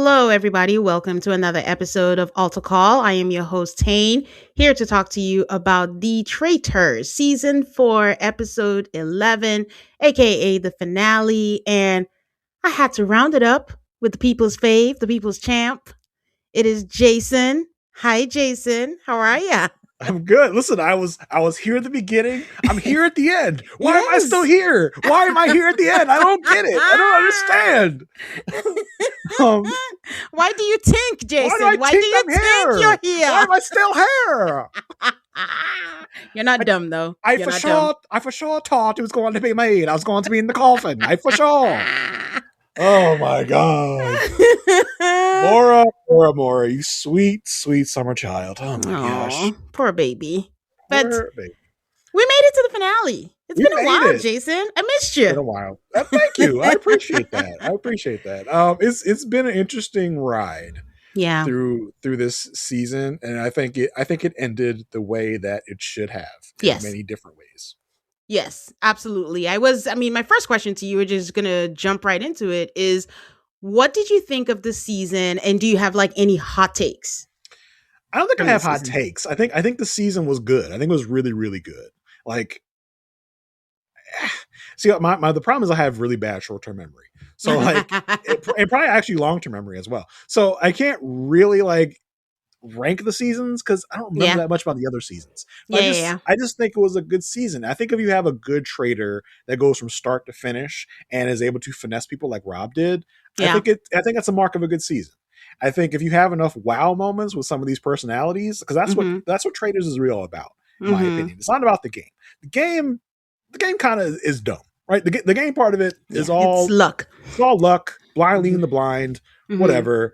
Hello, everybody. Welcome to another episode of Alta Call. I am your host, Tane, here to talk to you about the Traitors, Season 4, Episode 11, aka the finale. And I had to round it up with the people's fave, the people's champ. It is Jason. Hi, Jason. How are ya? I'm good. Listen, I was here at the beginning. I'm here at the end. Why am I still Yes. here? Why am I here at the end? I don't get it. I don't understand. Um, Why do you think, why do I Jason? Why do think you I'm think you're here? Why here? am I still here? You're not I, dumb, though. I You're for not dumb. sure, I for sure thought it was going to be me. I was going to be in the coffin. I for sure. Oh my god, Mora, you sweet, sweet summer child. Oh my gosh, Oh, poor baby. But poor baby. we made it to the finale. It's We been a made while, it. Jason. I missed Been you. a while. Thank you. I appreciate that. I appreciate that. It's been an interesting ride Yeah. through this season, and I think it ended the way that it should have in Yes. many different ways. Yes, absolutely. My first question to you, we're just going to jump right into it, is what did you think of the season? And do you have like any hot takes I don't think I from the have hot season? takes. I think the season was good. I think it was really really good. Like, see, the problem is I have really bad short term memory. So like, and probably actually long term memory as well. So I can't really like rank the seasons because I don't remember Yeah. that much about the other seasons. But Yeah. I just think it was a good season. I think if you have a good trader that goes from start to finish and is able to finesse people like Rob did, Yeah. I think that's a mark of a good season. I think if you have enough wow moments with some of these personalities, because Mm-hmm. that's what Traders is real about, in my Mm-hmm. opinion. It's not about the game. The game kind of is dumb, right? The game part of it is Yeah. It's luck. all luck, blind leading Mm-hmm. the blind, Mm-hmm. whatever.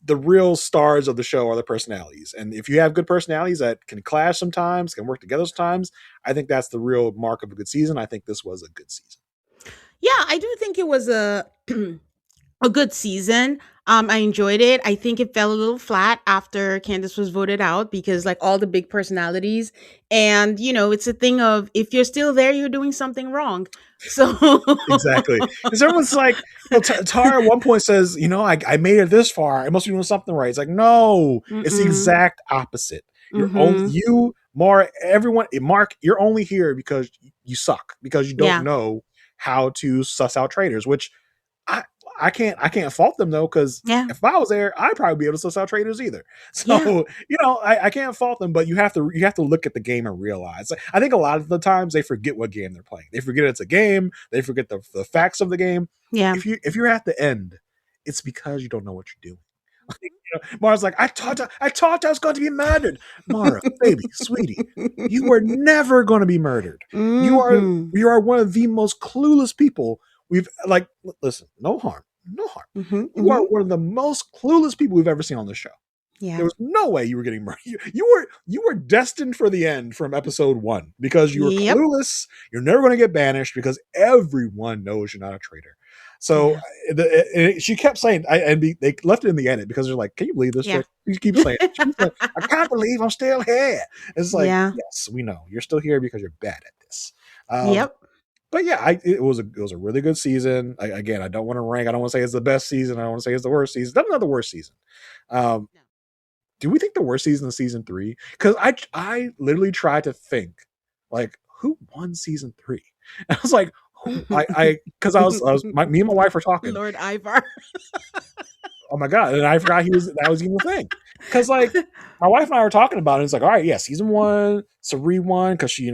The real stars of the show are the personalities. And if you have good personalities that can clash sometimes, can work together sometimes, I think that's the real mark of a good season. I think this was a good season. Yeah, I do think it was a a good season. I enjoyed it. I think it fell a little flat after Candace was voted out because like all the big personalities, and it's a thing of if you're still there, you're doing something wrong. So Exactly. Because everyone's like, Tara at one point says, I made it this far. I must be doing something right. It's like, no, it's the Mm-mm. exact opposite. Mm-hmm. Mara, everyone, Mark, you're only here because you suck, because you don't Yeah. know how to suss out traders, which I I can't fault them though, because Yeah. if I was there, I'd probably be able to suss out traders either. Yeah. So I can't fault them, but you have to look at the game and realize. Like, I think a lot of the times they forget what game they're playing. They forget it's a game. They forget the facts of the game. Yeah. If you're at the end, it's because you don't know what you're doing. Mara's like, I thought I was going to be murdered. Mara, baby, sweetie, you were never going to be murdered. You are Mm-hmm. you are one of the most clueless people we've like. Listen, no harm, no harm. Mm-hmm. You are Mm-hmm. one of the most clueless people we've ever seen on the show. Yeah. There was no way you were getting murdered. You were destined for the end from episode 1 because you were Yep. clueless. You're never going to get banished because everyone knows you're not a traitor. So Yeah. she kept saying, they left it in the edit because they're like, "Can you believe this Yeah. chick?" She keeps saying, it. She keeps saying, "I can't believe I'm still here." It's like, Yeah. yes, we know you're still here because you're bad at this. Yep. But yeah, it was a really good season. Again, I don't want to rank. I don't want to say it's the best season. I don't want to say it's the worst season. Definitely not the worst season. Um, No. do we think the worst season is season 3? Because I literally tried to think, like, who won season 3? And I was like, who? Because me and my wife were talking. Lord Ivar. Oh my god! And I forgot that was even a thing. Because like my wife and I were talking about it. It's like, all right, yeah, season 1, Sari won because she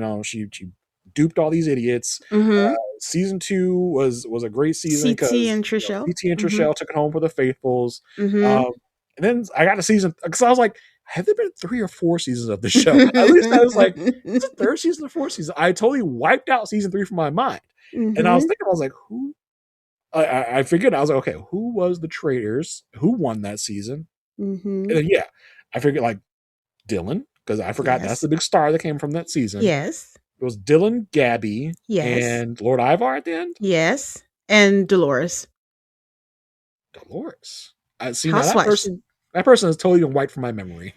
duped all these idiots. Mm-hmm. Season 2 was a great season CT because and Trishelle. CT and Mm-hmm. Trishelle took it home for the faithfuls. Mm-hmm. Um, and then I got a season because I was like, have there been 3 or 4 seasons of the show? At least I was like, is it 3rd season or 4th season? I totally wiped out season 3 from my mind, and I was Mm-hmm. thinking, I was like, who? I figured, I was like, okay, who was the Traitors? Who won that season? Mm-hmm. And then yeah, I figured like Dylan, because I forgot that's Yes. the big star that came from that season. Yes. It was Dylan, Gabby, Yes. and Lord Ivar at the end. Yes. And Dolores. Dolores. I see now Housewives. that person is totally been wiped from my memory.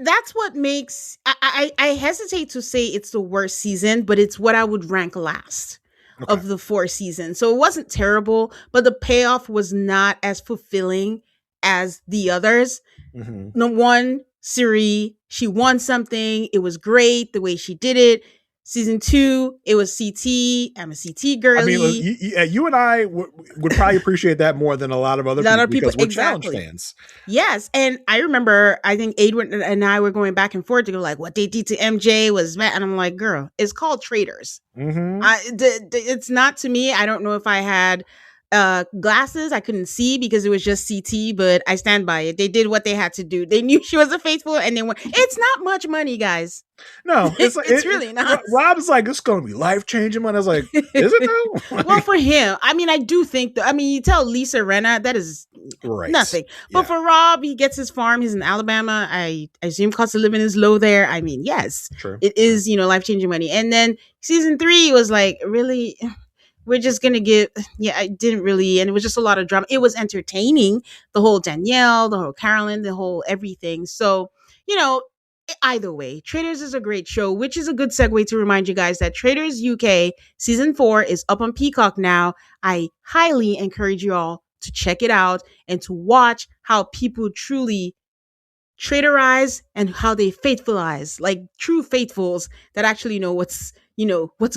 That's what makes I hesitate to say it's the worst season, but it's what I would rank last Okay. of the 4 seasons. So it wasn't terrible, but the payoff was not as fulfilling as the others. Hmm. The one, Siri, she won something. It was great the way she did it. Season two, it was CT. I'm a CT I mean, look, girly. you and I would probably appreciate that more than a lot of A other lot people of people, because we're challenge exactly. fans. Yes, and I remember I think Adrian and I were going back and forth to go like, what they did to MJ was bad, and I'm like, girl, it's called Traitors. Hmm. It's not to me. I don't know if I had glasses. I couldn't see because it was just CT, but I stand by it. They did what they had to do. They knew she was a faithful, and they went. It's not much money, guys. No, it's like It's really not. Rob is like, it's going to be life changing. I was like, is it though? Well, Like, for him, I mean, I do think that. I mean, you tell Lisa Renna that is right? nothing, but Yeah, for Rob, he gets his farm. He's in Alabama. I assume cost of living is low there. I mean, yes, true, it true. is. Life changing money. And then season three was like, really, we're just gonna get. Yeah, I didn't really, and it was just a lot of drama. It was entertaining, the whole Danielle, the whole Carolyn, the whole everything. So you know either way, Traders is a great show, which is a good segue to remind you guys that Traders UK season 4 is up on Peacock now. I highly encourage you all to check it out and to watch how people truly traitorize and how they faithfulize, like true faithfuls that actually know what's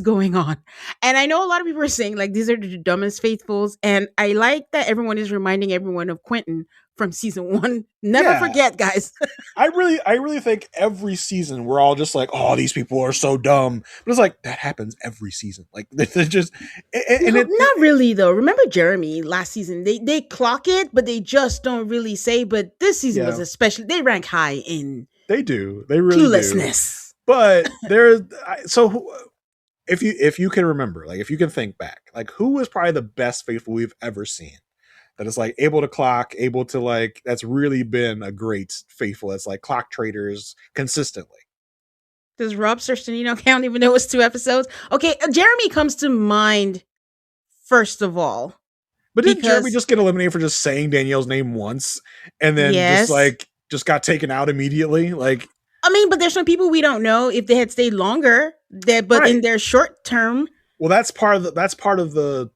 going on. And I know a lot of people are saying like these are the dumbest faithfuls, and I like that everyone is reminding everyone of Quentin from season 1. Never Yeah, forget, guys. I really think every season we're all just like, oh, these people are so dumb. But it's like that happens every season. Like they're just, and No, not really though. Remember Jeremy last season? They clock it, but they just don't really say. But this season was yeah, especially they rank high in they do, they really do. cluelessness. But there's so if you can remember, like if you can think back, like who was probably the best faithful we've ever seen? That is like able to clock, able to like that's really been a great faithful. That's like clock traders consistently. Does Rob Serstanino count even though it's 2 episodes? Okay, Jeremy comes to mind first of all But didn't Jeremy because just get eliminated for just saying Danielle's name once and then yes, just got taken out immediately? Like, I mean, but there's some people we don't know if they had stayed longer. That but in right. their short term, Well, that's part of the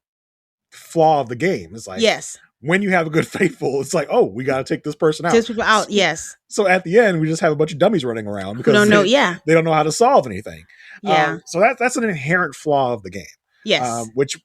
flaw of the game. It's like yes, when you have a good faithful, it's like, oh, we got to take this person out. takes people out. Yes, So at the end, we just have a bunch of dummies running around who because don't know? they, Yeah, they don't know how to solve anything. yeah, So that's an inherent flaw of the game. yes. Which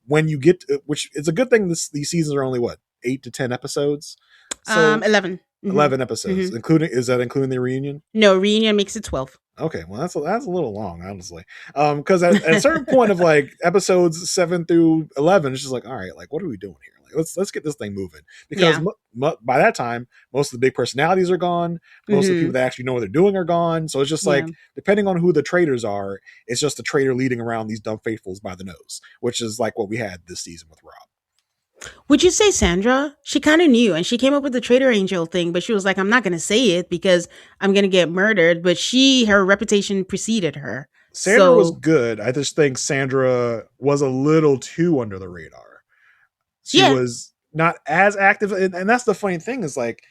when you get, which it's a good thing. These seasons are only what 8 to 10 episodes, so 11. 11 episodes, including is that including the reunion? No, reunion makes it 12. Okay, well that's a little long, honestly. Because at a certain point of like episodes 7 through 11, it's just like, all right, like what are we doing here? Like let's get this thing moving because Yeah. by that time, most of the big personalities are gone. Most of the people Mhm. that actually know what they're doing are gone. So it's just Yeah. like depending on who the traders are, it's just the trader leading around these dumb faithfuls by the nose, which is like what we had this season with Rob. Would you say Sandra? She kind of knew and she came up with the Trader Angel thing, but she was like, I'm not going to say it because I'm going to get murdered. But her reputation preceded her. Sandra was So, good. I just think Sandra was a little too under the radar. She yeah, was not as active, and that's the funny thing is like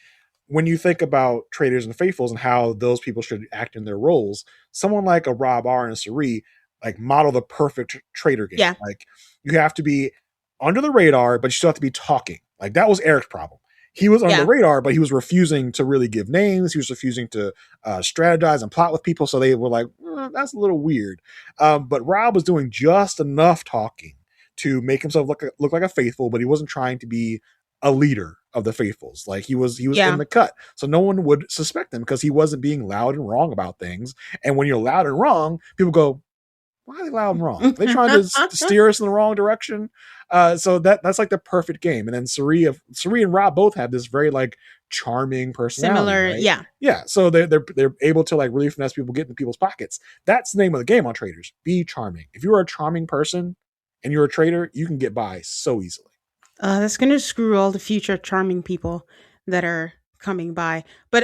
when you think about traders and faithfuls and how those people should act in their roles, someone like a Rob R and a Sari like model the perfect trader game. yeah, Like you have to be under the radar, but you still have to be talking. Like that was Eric's problem. He was under the yeah, radar, but he was refusing to really give names. He was refusing to strategize and plot with people. So they were like, that's a little weird. But Rob was doing just enough talking to make himself look like a faithful, but he wasn't trying to be a leader of the faithfuls. Like he was in yeah. the cut, so no one would suspect him because he wasn't being loud and wrong about things. And when you're loud and wrong, people go, "Why are they loud and wrong? Are they trying to steer us in the wrong direction?" So that's like the perfect game. And then Sari and Rob both have this very like charming personality, Similar. right? Yeah. Yeah, so they're able to like really finesse people, get into people's pockets. That's the name of the game on Traders. Be charming. If you're a charming person and you're a trader, you can get by so easily. That's going to screw all the future charming people that are coming by. But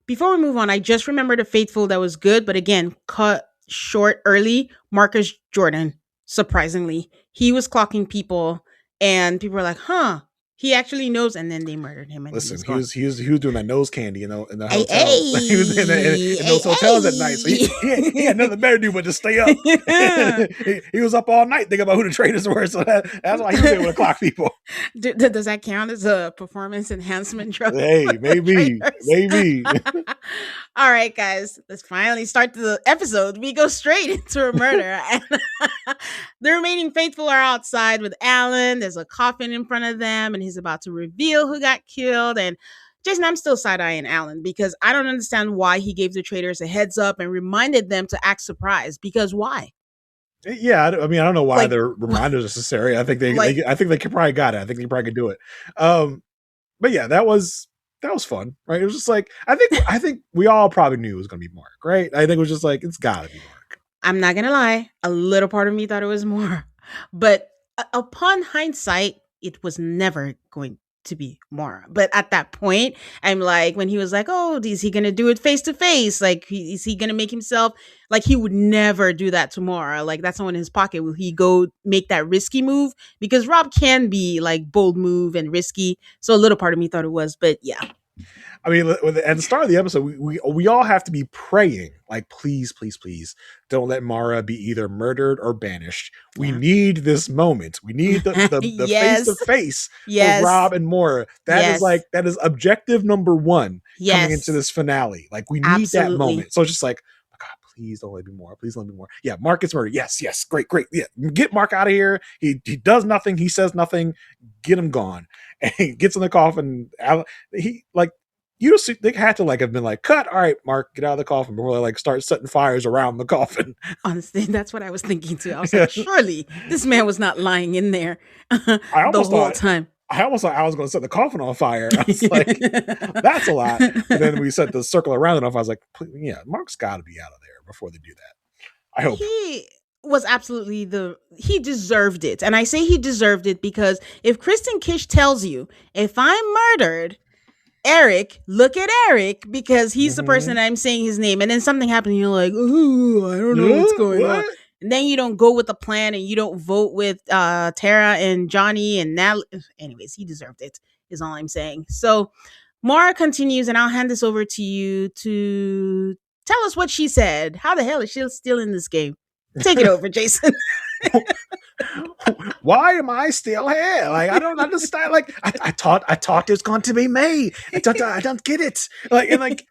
before we move on, I just remembered a faithful that was good, but again, cut short early. Marcus Jordan, surprisingly. He was clocking people, and people were like, huh. He actually knows, and then they murdered him, and Listen, he's gone. he was doing that nose candy, in the Hey, hotels. He was hey, in hey, those hotels at night. So he had nothing better to do but just stay up. hey. He was up all night thinking about who the traitors were. So that's why he was able to clock people. Does that count as a performance enhancement drug for Hey, the maybe, traitors? maybe. All right, guys, let's finally start the episode. We go straight into a murder. And the remaining faithful are outside with Alan. There's a coffin in front of them, and he's about to reveal who got killed. And Jason, I'm still side eyeing Alan because I don't understand why he gave the traitors a heads up and reminded them to act surprised. Because why? Yeah, I mean, I don't know why Like, their reminders necessary. I think like, I think they could probably got it. I think they probably could do it. Um, but yeah, that was fun, right? It was just like I think we all probably knew it was gonna be Mark, right? I think it was just like it's gotta be Mark. I'm not gonna lie, a little part of me thought it was more, but upon hindsight, it was never going to be more. But at that point, I'm like, when he was like, "Oh, is he gonna do it face to face? Like, is he gonna make himself like he would never do that tomorrow? Like, that's not in his pocket. Will he go make that risky move? Because Rob can be like bold move and risky. So a little part of me thought it was, but yeah, I mean, at the start of the episode, we all have to be praying, like, please, please, please, don't let Mara be either murdered or banished. We yeah, need this moment. We need the face to yes, face for yes, Rob and Mora. yes, That is objective number one coming into yes, this finale. Like, we need that absolutely. moment. So it's just like, oh God, please don't let me more. Please don't let me more. Yeah, Mark gets murdered. Yes, yes, great, great. Yeah, get Mark out of here. He does nothing. He says nothing. Get him gone. And he gets in the coffin. He like you just they had to like have been like, cut, all right, Mark, get out of the coffin before they like start setting fires around the coffin. Honestly, that's what I was thinking too. I was like, surely this man was not lying in there I the almost whole thought time. I almost thought I was going to set the coffin on fire. I was like, that's a lot. But then we set the circle around it off. I was like, yeah, Mark's got to be out of there before they do that. I hope. He was absolutely he deserved it. And I say he deserved it because if Kristen Kish tells you, if I'm murdered, Eric, look at Eric because he's the person Mm-hmm. I'm saying his name. And then something happened and you're like, ooh, I don't know what's going on. What? And then you don't go with the plan and you don't vote with Tara and Johnny and Natalie. Anyways, he deserved it, is all I'm saying. So Mara continues, and I'll hand this over to you to tell us what she said. How the hell is she still in this game? Take it over, Jason. Why am I still here? Like I don't understand. Like I thought there's going to be me. I don't get it. Like and like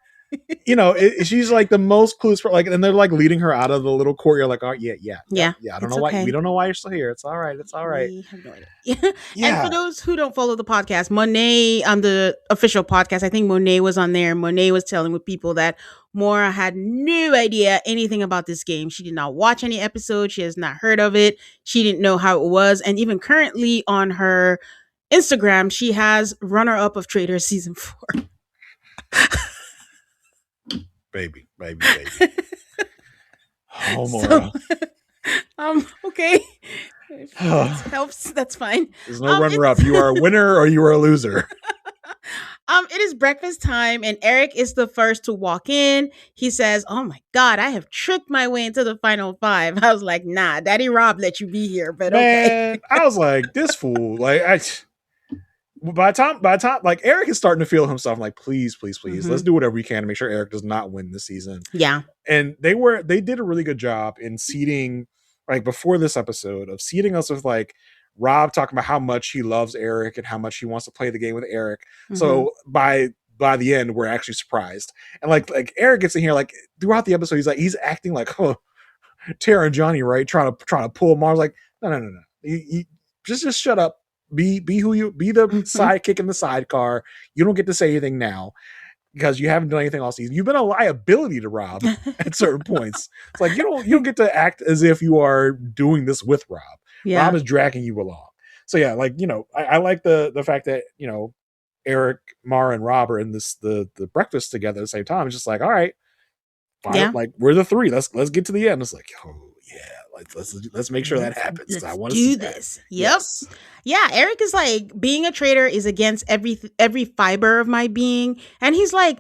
she's like the most clueless for like, and they're like leading her out of the little courtyard. Like, oh yeah, yeah, yeah, Yeah, yeah. I don't it's know why we okay. don't know why you're still here. It's all right. It's all right. We have no idea. And for Yeah. those who don't follow the podcast, Monet on the official podcast, I think Monet was on there. Monet was telling with people that Mora had no idea anything about this game. She did not watch any episodes. She has not heard of it. She didn't know how it was. And even currently on her Instagram, she has runner up of Traitors season 4. Baby, baby, baby. Oh, So, Mora. okay. If that helps, that's fine. There's no runner up. It's You are a winner or you are a loser. it is breakfast time, and Eric is the first to walk in. He says, "Oh my God, I have tricked my way into the final 5." I was like, "Nah, Daddy Rob let you be here, but okay." Man, I was like, this fool. Like by the time like Eric is starting to feel himself, I'm like, please, please, please, let's Hmm. do whatever we can to make sure Eric does not win this season. Yeah, And they did a really good job in seeding, like before this episode, of seeding us with like Rob talking about how much he loves Eric and how much he wants to play the game with Eric. hmm So by the end, we're actually surprised. And like Eric gets in here, like throughout the episode, he's acting like, oh, Tara and Johnny, right? Trying to pull Mars. Like, no, no, no, no. Just shut up. Be who you be the hmm sidekick in the sidecar. You don't get to say anything now because you haven't done anything all season. You've been a liability to Rob at certain points. It's like you don't get to act as if you are doing this with Rob. Rob yeah, is dragging you along. So yeah, like I like the fact that Eric, Mara, and Rob are in the breakfast together at the same time. It's just like, all right, fine, yeah. like we're the three. Let's get to the end. It's like, oh yeah, let's make sure that Let's happens. I let's want to see do that. this. Yep. Yes. Yeah, Eric is like being a traitor is against every fiber of my being, and he's like,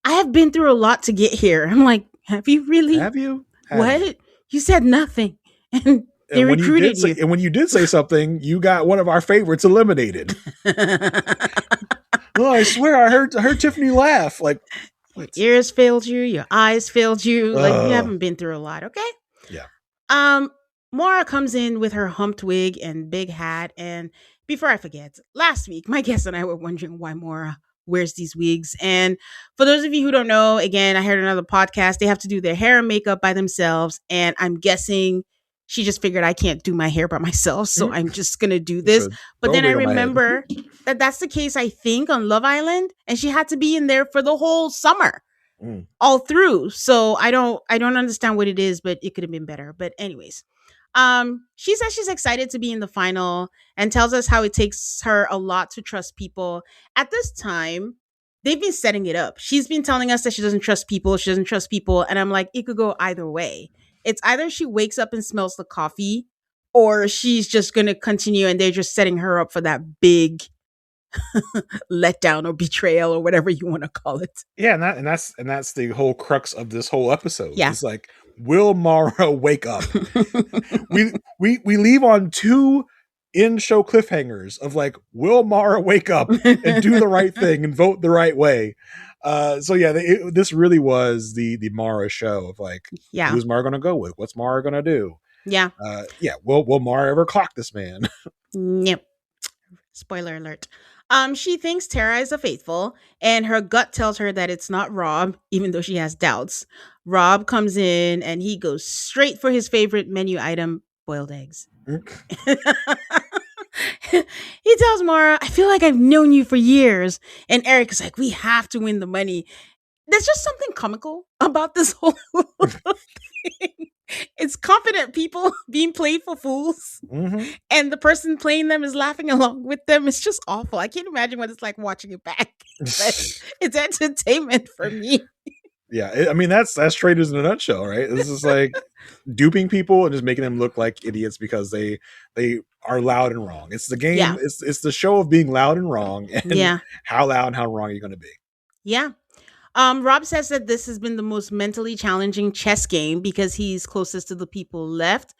I have been through a lot to get here. I'm like, have you really? Have you? Have you? What? You said nothing. And They And when you did recruited say you. and when you did say something, you got one of our favorites eliminated. Oh, I swear I heard Tiffany laugh. Like Your what? ears failed you, your eyes failed you. Like you Uh haven't been through a lot, okay? yeah. Um, Mara comes in with her humped wig and big hat. And before I forget, last week, my guest and I were wondering why Mara wears these wigs. And for those of you who don't know, again, I heard another podcast. They have to do their hair and makeup by themselves. And I'm guessing she just figured I can't do my hair by myself. So Mm. I'm just going to do this. So But throw a then I wig on my head. remember that that's the case, I think, on Love Island. And she had to be in there for the whole summer Mm. all through. So I don't understand what it is, but it could have been better. But anyways, she says she's excited to be in the final and tells us how it takes her a lot to trust people. At this time, they've been setting it up. She's been telling us that she doesn't trust people, and I'm like, it could go either way. It's either she wakes up and smells the coffee, or she's just gonna continue and they're just setting her up for that big letdown or betrayal or whatever you want to call it. Yeah, and that's the whole crux of this whole episode. Yeah. It's like, will Mara wake up? We leave on two in show cliffhangers of like, will Mara wake up and do the right thing and vote the right way? So yeah, this really was the Mara show of like, Yeah. who's Mara gonna go with? What's Mara gonna do? Yeah. Yeah, will Mara ever clock this man? Yep. Spoiler alert. She thinks Tara is a faithful, and her gut tells her that it's not Rob, even though she has doubts. Rob comes in and he goes straight for his favorite menu item, boiled eggs. He tells Mara, I feel like I've known you for years. And Eric is like, we have to win the money. There's just something comical about this whole thing. It's confident people being played for fools, Mm-hmm. and the person playing them is laughing along with them. It's just awful. I can't imagine what it's like watching it back. But it's entertainment for me. Yeah, I mean that's Traitors in a nutshell, right? This is like duping people and just making them look like idiots because they are loud and wrong. It's the game. Yeah. It's the show of being loud and wrong, and Yeah. how loud and how wrong are you going to be? Yeah. Rob says that this has been the most mentally challenging chess game because he's closest to the people left.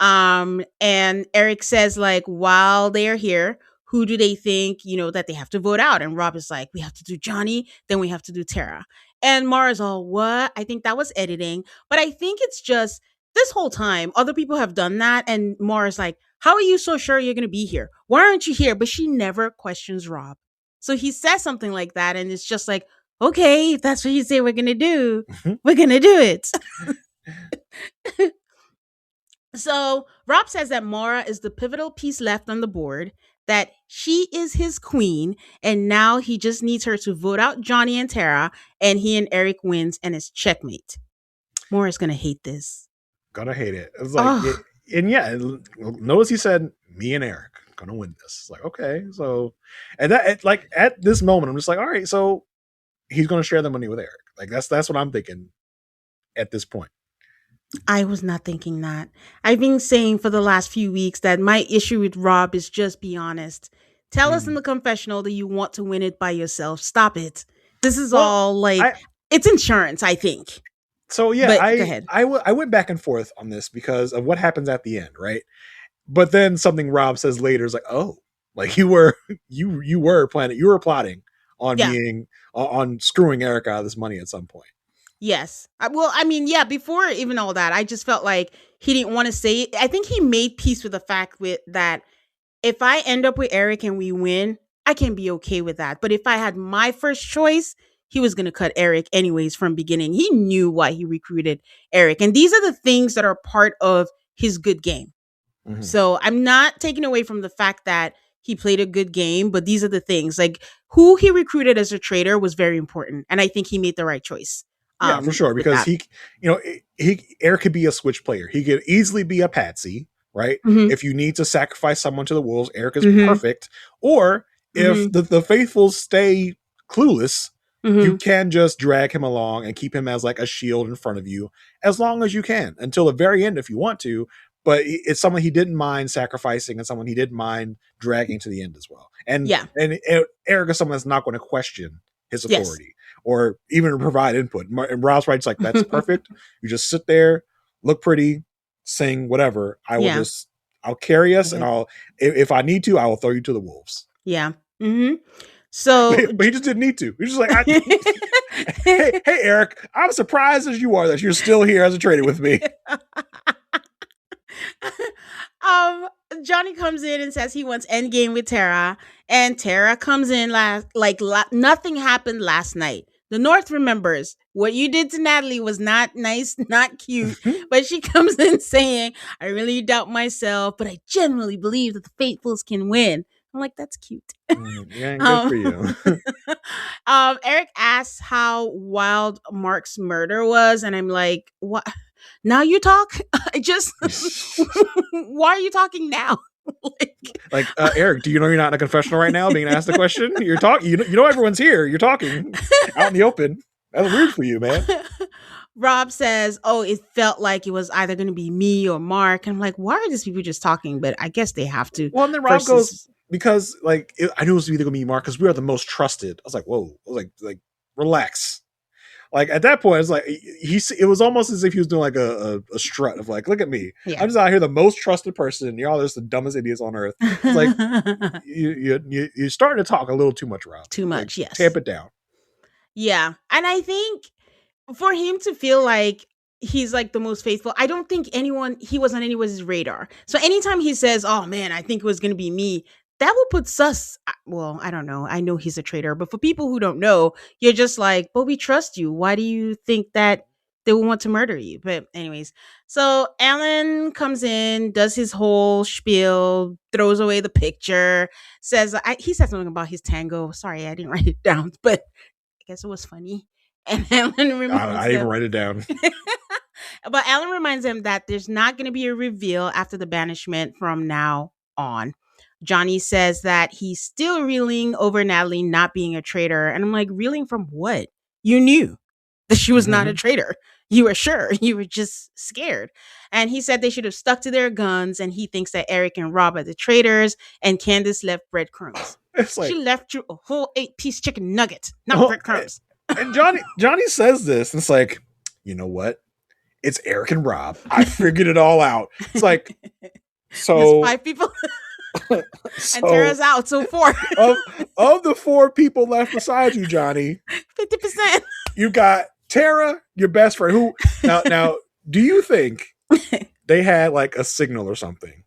And Eric says, like, while they are here, who do they think, that they have to vote out? And Rob is like, we have to do Johnny, then we have to do Tara. And Mara's all, what? I think that was editing. But I think it's just this whole time, other people have done that. And Mara's like, how are you so sure you're going to be here? Why aren't you here? But she never questions Rob. So he says something like that. And it's just like, okay, if that's what you say we're going to do, we're going to do it. So Rob says that Mara is the pivotal piece left on the board, that she is his queen, and now he just needs her to vote out Johnny and Tara, and he and Eric wins, and it's checkmate. Mora's gonna hate this. Gonna hate it. It's like, Oh, and yeah, notice he said, "Me and Eric gonna win this." It's like, okay, so, and that like at this moment, I'm just like, all right, so he's gonna share the money with Eric. Like that's what I'm thinking at this point. I was not thinking that. I've been saying for the last few weeks that my issue with Rob is just be honest. Tell us in Mm. the confessional that you want to win it by yourself. Stop it. This is Well, all like I it's insurance, I think. so yeah, But go I ahead. I, w- I went back and forth on this because of what happens at the end, right? But then something Rob says later is like, oh, like you were you were planning, you were plotting on Yeah. being on screwing Eric out of this money at some point. Yes. Well, I mean, yeah, before even all that, I just felt like he didn't want to say it. I think he made peace with the fact with that if I end up with Eric and we win, I can be okay with that. But if I had my first choice, he was going to cut Eric anyways from beginning. He knew why he recruited Eric. And these are the things that are part of his good game. Mhm. So I'm not taking away from the fact that he played a good game, but these are the things like who he recruited as a traitor was very important. And I think he made the right choice Yeah, for sure. with Because that. he Eric could be a switch player. He could easily be a patsy, right? Hmm. If you need to sacrifice someone to the wolves, Eric is Hmm. perfect. Or if Hmm. the faithful stay clueless, you Hmm. can just drag him along and keep him as like a shield in front of you as long as you can until the very end if you want to. But it's someone he didn't mind sacrificing and someone he didn't mind dragging to the end as well. And Yeah. and Eric is someone that's not going to question his Yes. authority or even provide input. And Ross writes like, that's perfect. You just sit there, look pretty, sing, whatever. Yeah. I'll carry us, and Okay. if I need to, I will throw you to the wolves. Yeah. Hmm. So But he just didn't need to. He was just like, hey, Eric, I'm surprised as you are that you're still here as a trader with me. um Johnny comes in and says he wants endgame with Tara, and Tara comes in nothing happened last night. The North remembers what you did to Natalie was not nice, not cute, but she comes in saying, "I really doubt myself, but I genuinely believe that the faithfuls can win." I'm like, that's cute. Yeah, good Um, for you. Eric asks how wild Mark's murder was, and I'm like, what? Now you talk? I just, why are you talking now? Like, Like, Eric, do you know you're not in a confessional right now being asked a question? You're talking, you know everyone's here. You're talking out in the open. That's weird for you, man. Rob says, "Oh, it felt like it was either going to be me or Mark." And I'm like, "Why are these people just talking?" But I guess they have to. Well, and then Rob goes, Versus, because I knew it was either gonna be Mark because we are the most trusted. I was like, whoa, I was like relax. Like at that point, it's like it was almost as if he was doing like a strut of like, look at me, yeah, I'm just out here the most trusted person. Y'all are just the dumbest idiots on earth. It's like you're starting to talk a little too much, Rob. too Like much. Yes, tamp it down. yeah, and I think for him to feel like he's like the most faithful, I don't think he was on anyone's radar. So anytime he says, "Oh man, I think it was going to be me," that will put sus. Well, I don't know. I know he's a traitor, but for people who don't know, you're just like, "But we trust you. Why do you think that they will want to murder you?" But anyways, so Alan comes in, does his whole spiel, throws away the picture, says he said something about his tango. Sorry, I didn't write it down, but I guess it was funny. And Alan I reminds didn't even him, write it down. but Alan reminds him that there's not going to be a reveal after the banishment from now on. Johnny says that he's still reeling over Natalie not being a traitor. And I'm like, reeling from what? You knew that she was not a Mhm. traitor. You were sure. You were just scared. And he said they should have stuck to their guns. And he thinks that Eric and Rob are the traitors, and Candace left breadcrumbs. It's She like, left you a whole 8-piece chicken nugget, not oh, breadcrumbs. and Johnny says this, and it's like, you know what? It's Eric and Rob. I figured it all out. It's like, There's so 5 people and so Tara's out, so four. of of the four people left beside you, Johnny, 50%. you got Tara, your best friend. Who now? Do you think they had like a signal or something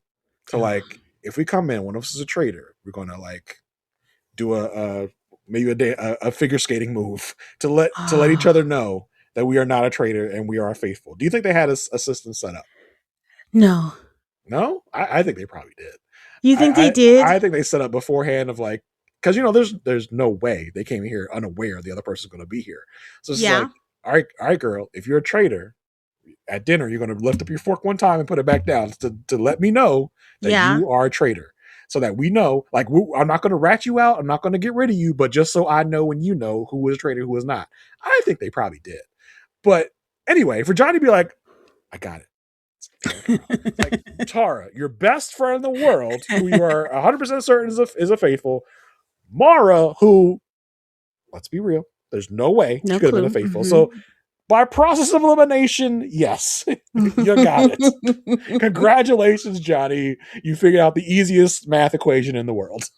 to like, if we come in, one of us is a traitor, we're gonna like do a maybe a figure skating move to let each other know that we are not a traitor and we are faithful. Do you think they had a system set up? No. No, I think they probably did. You think they did? I think they set up beforehand of like, because there's no way they came here unaware the other person's going to be here. So it's just Yeah. like, all right, girl, if you're a traitor at dinner, you're going to lift up your fork one time and put it back down to let me know that Yeah. you are a traitor, so that we know. Like, I'm not going to rat you out. I'm not going to get rid of you, but just so I know and you know who was a traitor, who was not. I think they probably did. But anyway, for Johnny to be like, I got it. It's like, Tara, your best friend in the world, who you are 100% certain is a faithful. Mara, who, let's be real, there's no way she No could have been a clue. faithful. So by process of elimination, yes, you got it. Congratulations, Johnny. You figured out the easiest math equation in the world.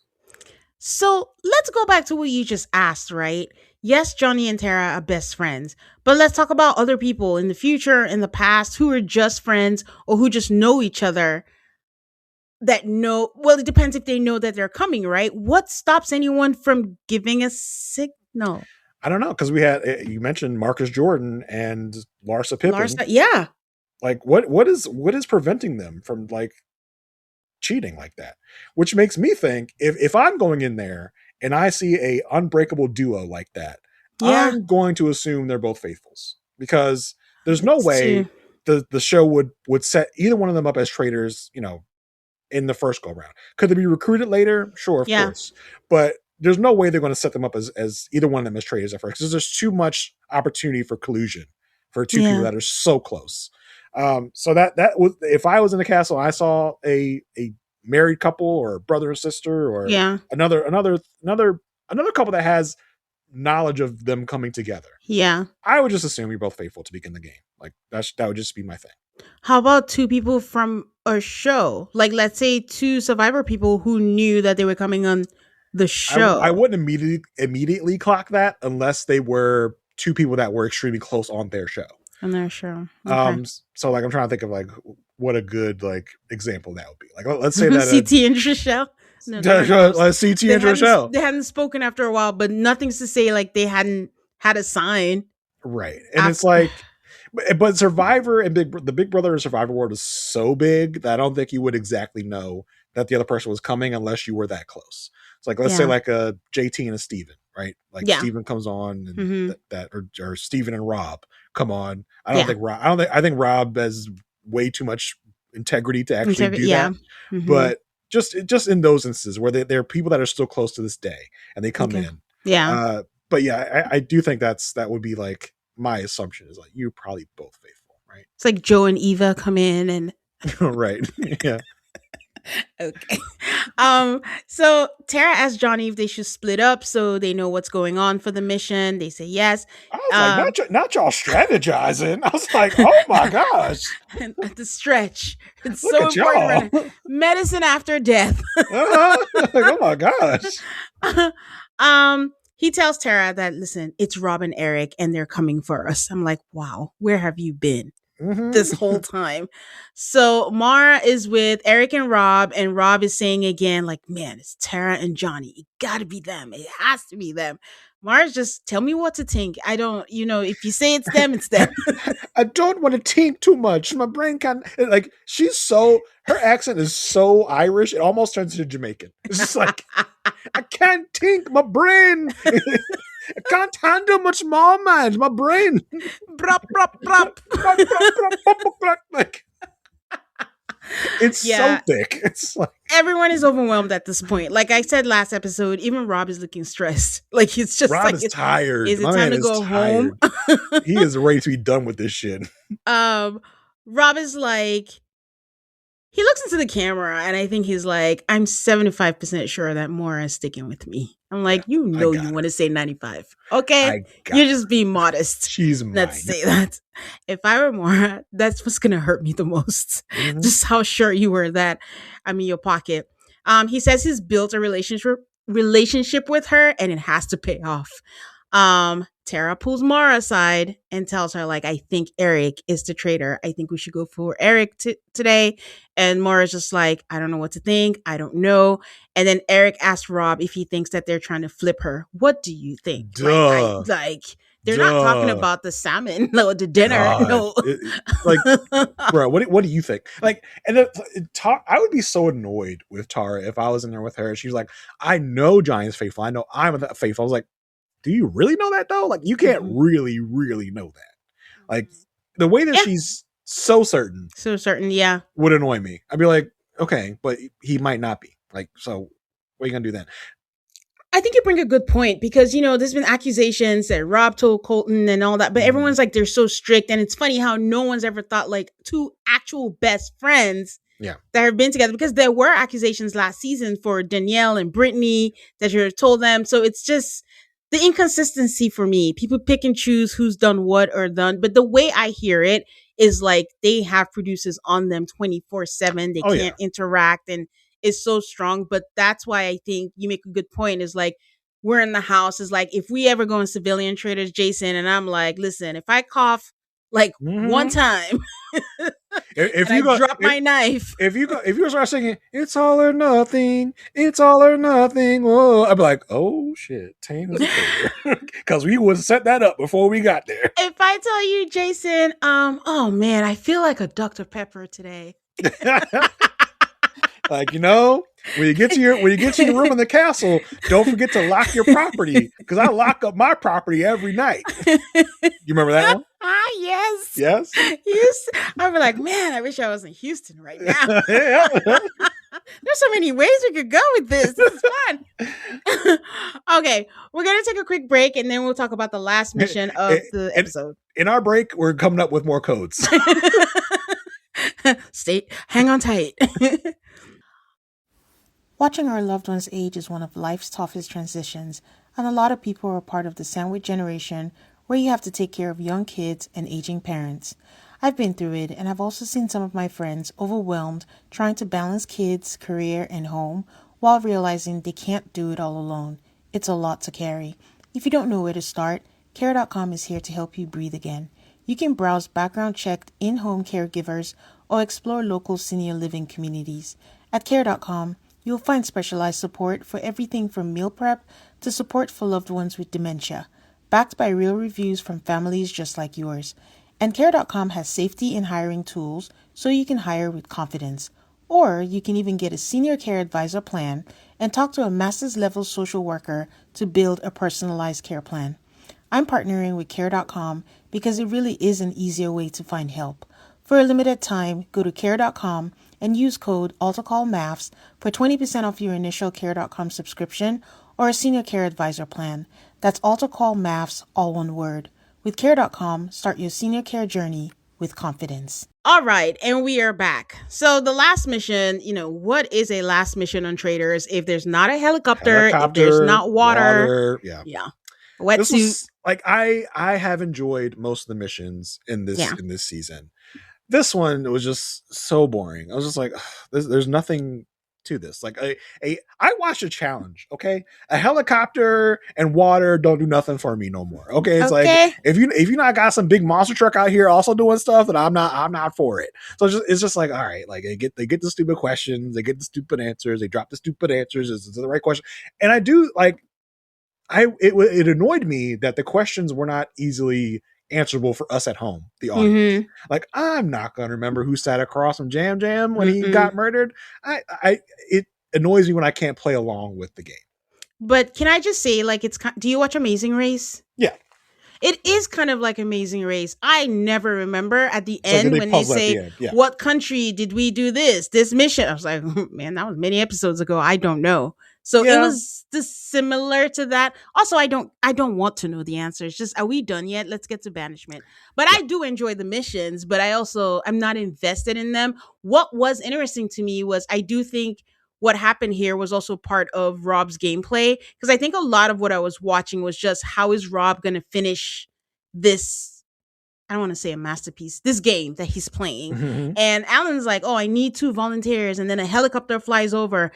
So let's go back to what you just asked, right? Yes, Johnny and Tara are best friends, but let's talk about other people in the future, in the past, who are just friends or who just know each other that know. Well, it depends if they know that they're coming, right? What stops anyone from giving a signal? I don't know, because we had, you mentioned Marcus Jordan and Larsa Pippen. Larsa, yeah, Like, what is preventing them from like cheating like that? Which makes me think, if I'm going in there and I see a unbreakable duo like that, yeah, I'm going to assume they're both faithfuls, because there's no it's way too, the show would set either one of them up as traitors, in the first go round. Could they be recruited later? Sure, of yeah, course. But there's no way they're going to set them up as either one of them as traitors at first, because there's too much opportunity for collusion for two people yeah, that are so close. So that was, if I was in the castle and I saw a married couple or a brother and sister or yeah, another couple that has knowledge of them coming together, yeah. I would just assume you're both faithful to begin the game. Like that would just be my thing. How about two people from a show? Like, let's say two Survivor people who knew that they were coming on the I show, wouldn't immediately clock that unless they were two people that were extremely close on their show. on their show. Okay. So like I'm trying to think of like what a good like example that would be. Like let's say that CT and Trishelle. No, they were close. let's CT and Rochelle. They hadn't spoken after a while, but nothing's to say like they hadn't had a sign Right. And it's after. like but Survivor and the Big Brother and Survivor world is so big that I don't think you would exactly know that the other person was coming unless you were that close. It's like let's say Yeah. like a JT and a Steven, right? Like Yeah. Steven comes on and Mm-hmm. or Steven and Rob come on. Yeah. I think Rob has way too much integrity to actually do Yeah. that. Mm-hmm. But just in those instances where there are people that are still close to this day and they come Okay. in. Yeah. But yeah, I do think that would be like my assumption is like you're probably both faithful, right? It's like Joe and Eva come in and Right. Yeah. okay. So Tara asked Johnny if they should split up so they know what's going on for the mission. They say yes. I was like, Um not y'all strategizing. I was like, oh my gosh, and at the stretch. It's look so at important y'all. right now. Medicine after death. Like, oh my gosh. He tells Tara that listen, it's Rob and Eric and they're coming for us. I'm like, wow, where have you been this Mm-hmm. whole time? So Mara is with Eric and Rob is saying again, like, man, it's Tara and Johnny. It gotta be them. It has to be them. Mara's just tell me what to think. I don't, if you say it's them, it's them. I don't want to think too much. My brain can like her accent is so Irish, it almost turns into Jamaican. It's just like I can't think. My brain. I can't handle much more, man. My brain. Brop, brop, brop. Like it's so Yeah, thick. It's like everyone is overwhelmed at this point. Like I said last episode, even Rob is looking stressed. Like it's just Rob like, is tired. is it My time man to is go home? tired. He is ready to be done with this shit. um, Rob is like, he looks into the camera and I think he's like, I'm 75% sure that Maura is sticking with me. I'm Yeah, like, you I know, got you her. want to say 95. Okay. I got You're her. just being modest. She's Let's mine. say that. If I were Maura, that's what's going to hurt me the most. Mhm. Just how sure you were that I'm in your pocket. He says he's built a relationship with her and it has to pay off. Tara pulls Mara aside and tells her, like, I think Eric is the traitor. I think we should go for Eric today. And Mara's just like, I don't know what to think. I don't know. And then Eric asks Rob if he thinks that they're trying to flip her. What do you think? Duh. They're not talking Duh. about the salmon or the dinner. God. No. Like, bro, what do you think? Like, and I would be so annoyed with Tara if I was in there with her. She's like, I know Johnny's faithful. I know I'm faithful. I was like, do you really know that though? Like, you can't Mhm. really, really know that. Like, the way that Yeah. she's so certain So certain, yeah. would annoy me. I'd be like, okay, but he might not be. Like, so what are you gonna do then? I think you bring a good point because there's been accusations that Rob told Colton and all that, but Mhm. everyone's like they're so strict, and it's funny how no one's ever thought like two actual best friends Yeah. that have been together because there were accusations last season for Danielle and Brittany that you told them. So it's just the inconsistency for me. People pick and choose who's done what or done, but the way I hear it is like they have producers on them 24/7. They Oh yeah. can't interact and is so strong. But that's why I think you make a good point is like we're in the house is like if we ever go in civilian traders, Jason, and I'm like, listen, if I cough like one Mhm. time If and I you go, drop my knife, if you start singing, it's all or nothing, it's all or nothing. Whoa, I'd be like, oh shit, Tane is a traitor, because we would set that up before we got there. if I tell you, Jason, oh man, I feel like a Dr. Pepper today. Like when you get to your room in the castle, don't forget to lock your property because I lock up my property every night. You remember that one? Ah, yes. Yes. Yes. I'd be like, man, I wish I was in Houston right now. Yeah. There's so many ways we could go with this. This is fun. Okay, we're gonna take a quick break and then we'll talk about the last mission of the And- episode. In our break, we're coming up with more codes. Hang on tight. Watching our loved ones age is one of life's toughest transitions, and a lot of people are part of the sandwich generation where you have to take care of young kids and aging parents. I've been through it, and I've also seen some of my friends overwhelmed trying to balance kids, career, and home while realizing they can't do it all alone. It's a lot to carry. If you don't know where to start, Care.com is here to help you breathe again. You can browse background checked in home caregivers or explore local senior living communities. At Care.com, you'll find specialized support for everything from meal prep to support for loved ones with dementia, backed by real reviews from families just like yours. And Care.com has safety in hiring tools so you can hire with confidence. Or you can even get a senior care advisor plan and talk to a master's level social worker to build a personalized care plan. I'm partnering with Care.com because it really is an easier way to find help. For a limited time, go to Care.com and use code AltacallMaths for 20% off your initial Care.com subscription or a senior care advisor plan. That's AltacallMaths, all one word. With Care.com, start your senior care journey with confidence. All right, and we are back. So the last mission, what is a last mission on Traitors if there's not a helicopter, if there's Helicopter, not water, water. Yeah. yeah, This wetsuit, was like I have enjoyed most of the missions yeah. in this season. This one was just so boring. I was just like, "Ugh, there's nothing to this. Like I watched a challenge. Okay, a helicopter and water don't do nothing for me no more. Okay, it's like Okay. if you not got some big monster truck out here also doing stuff, then I'm not for it. So it's just like, all right, like they get the stupid questions, they get the stupid answers, they drop the stupid answers. Is it the right question? And I do like it annoyed me that the questions were not easily answerable for us at home, the audience. Mm-hmm. Like, I'm not going to remember who sat across from Jam Jam when he Mm-mm. got murdered. I it annoys me when I can't play along with the game. But can I just say, like, do you watch Amazing Race? Yeah, It is kind of like Amazing Race. I never remember at the it's like a end big when they puzzle at the say, end. Yeah, "What country did we do this mission?" I was like, "Man, that was many episodes ago. I don't know." So it yeah, was just similar to that. Also, I don't want to know the answers. Just, are we done yet? Let's get to banishment. But yeah. I do enjoy the missions, but I'm not invested in them. What was interesting to me was, I do think what happened here was also part of Rob's gameplay, because I think a lot of what I was watching was just, how is Rob going to finish this, I don't want to say a masterpiece, this game that he's playing. Mhm. And Alan's like, "Oh, I need 2 volunteers." And then a helicopter flies over.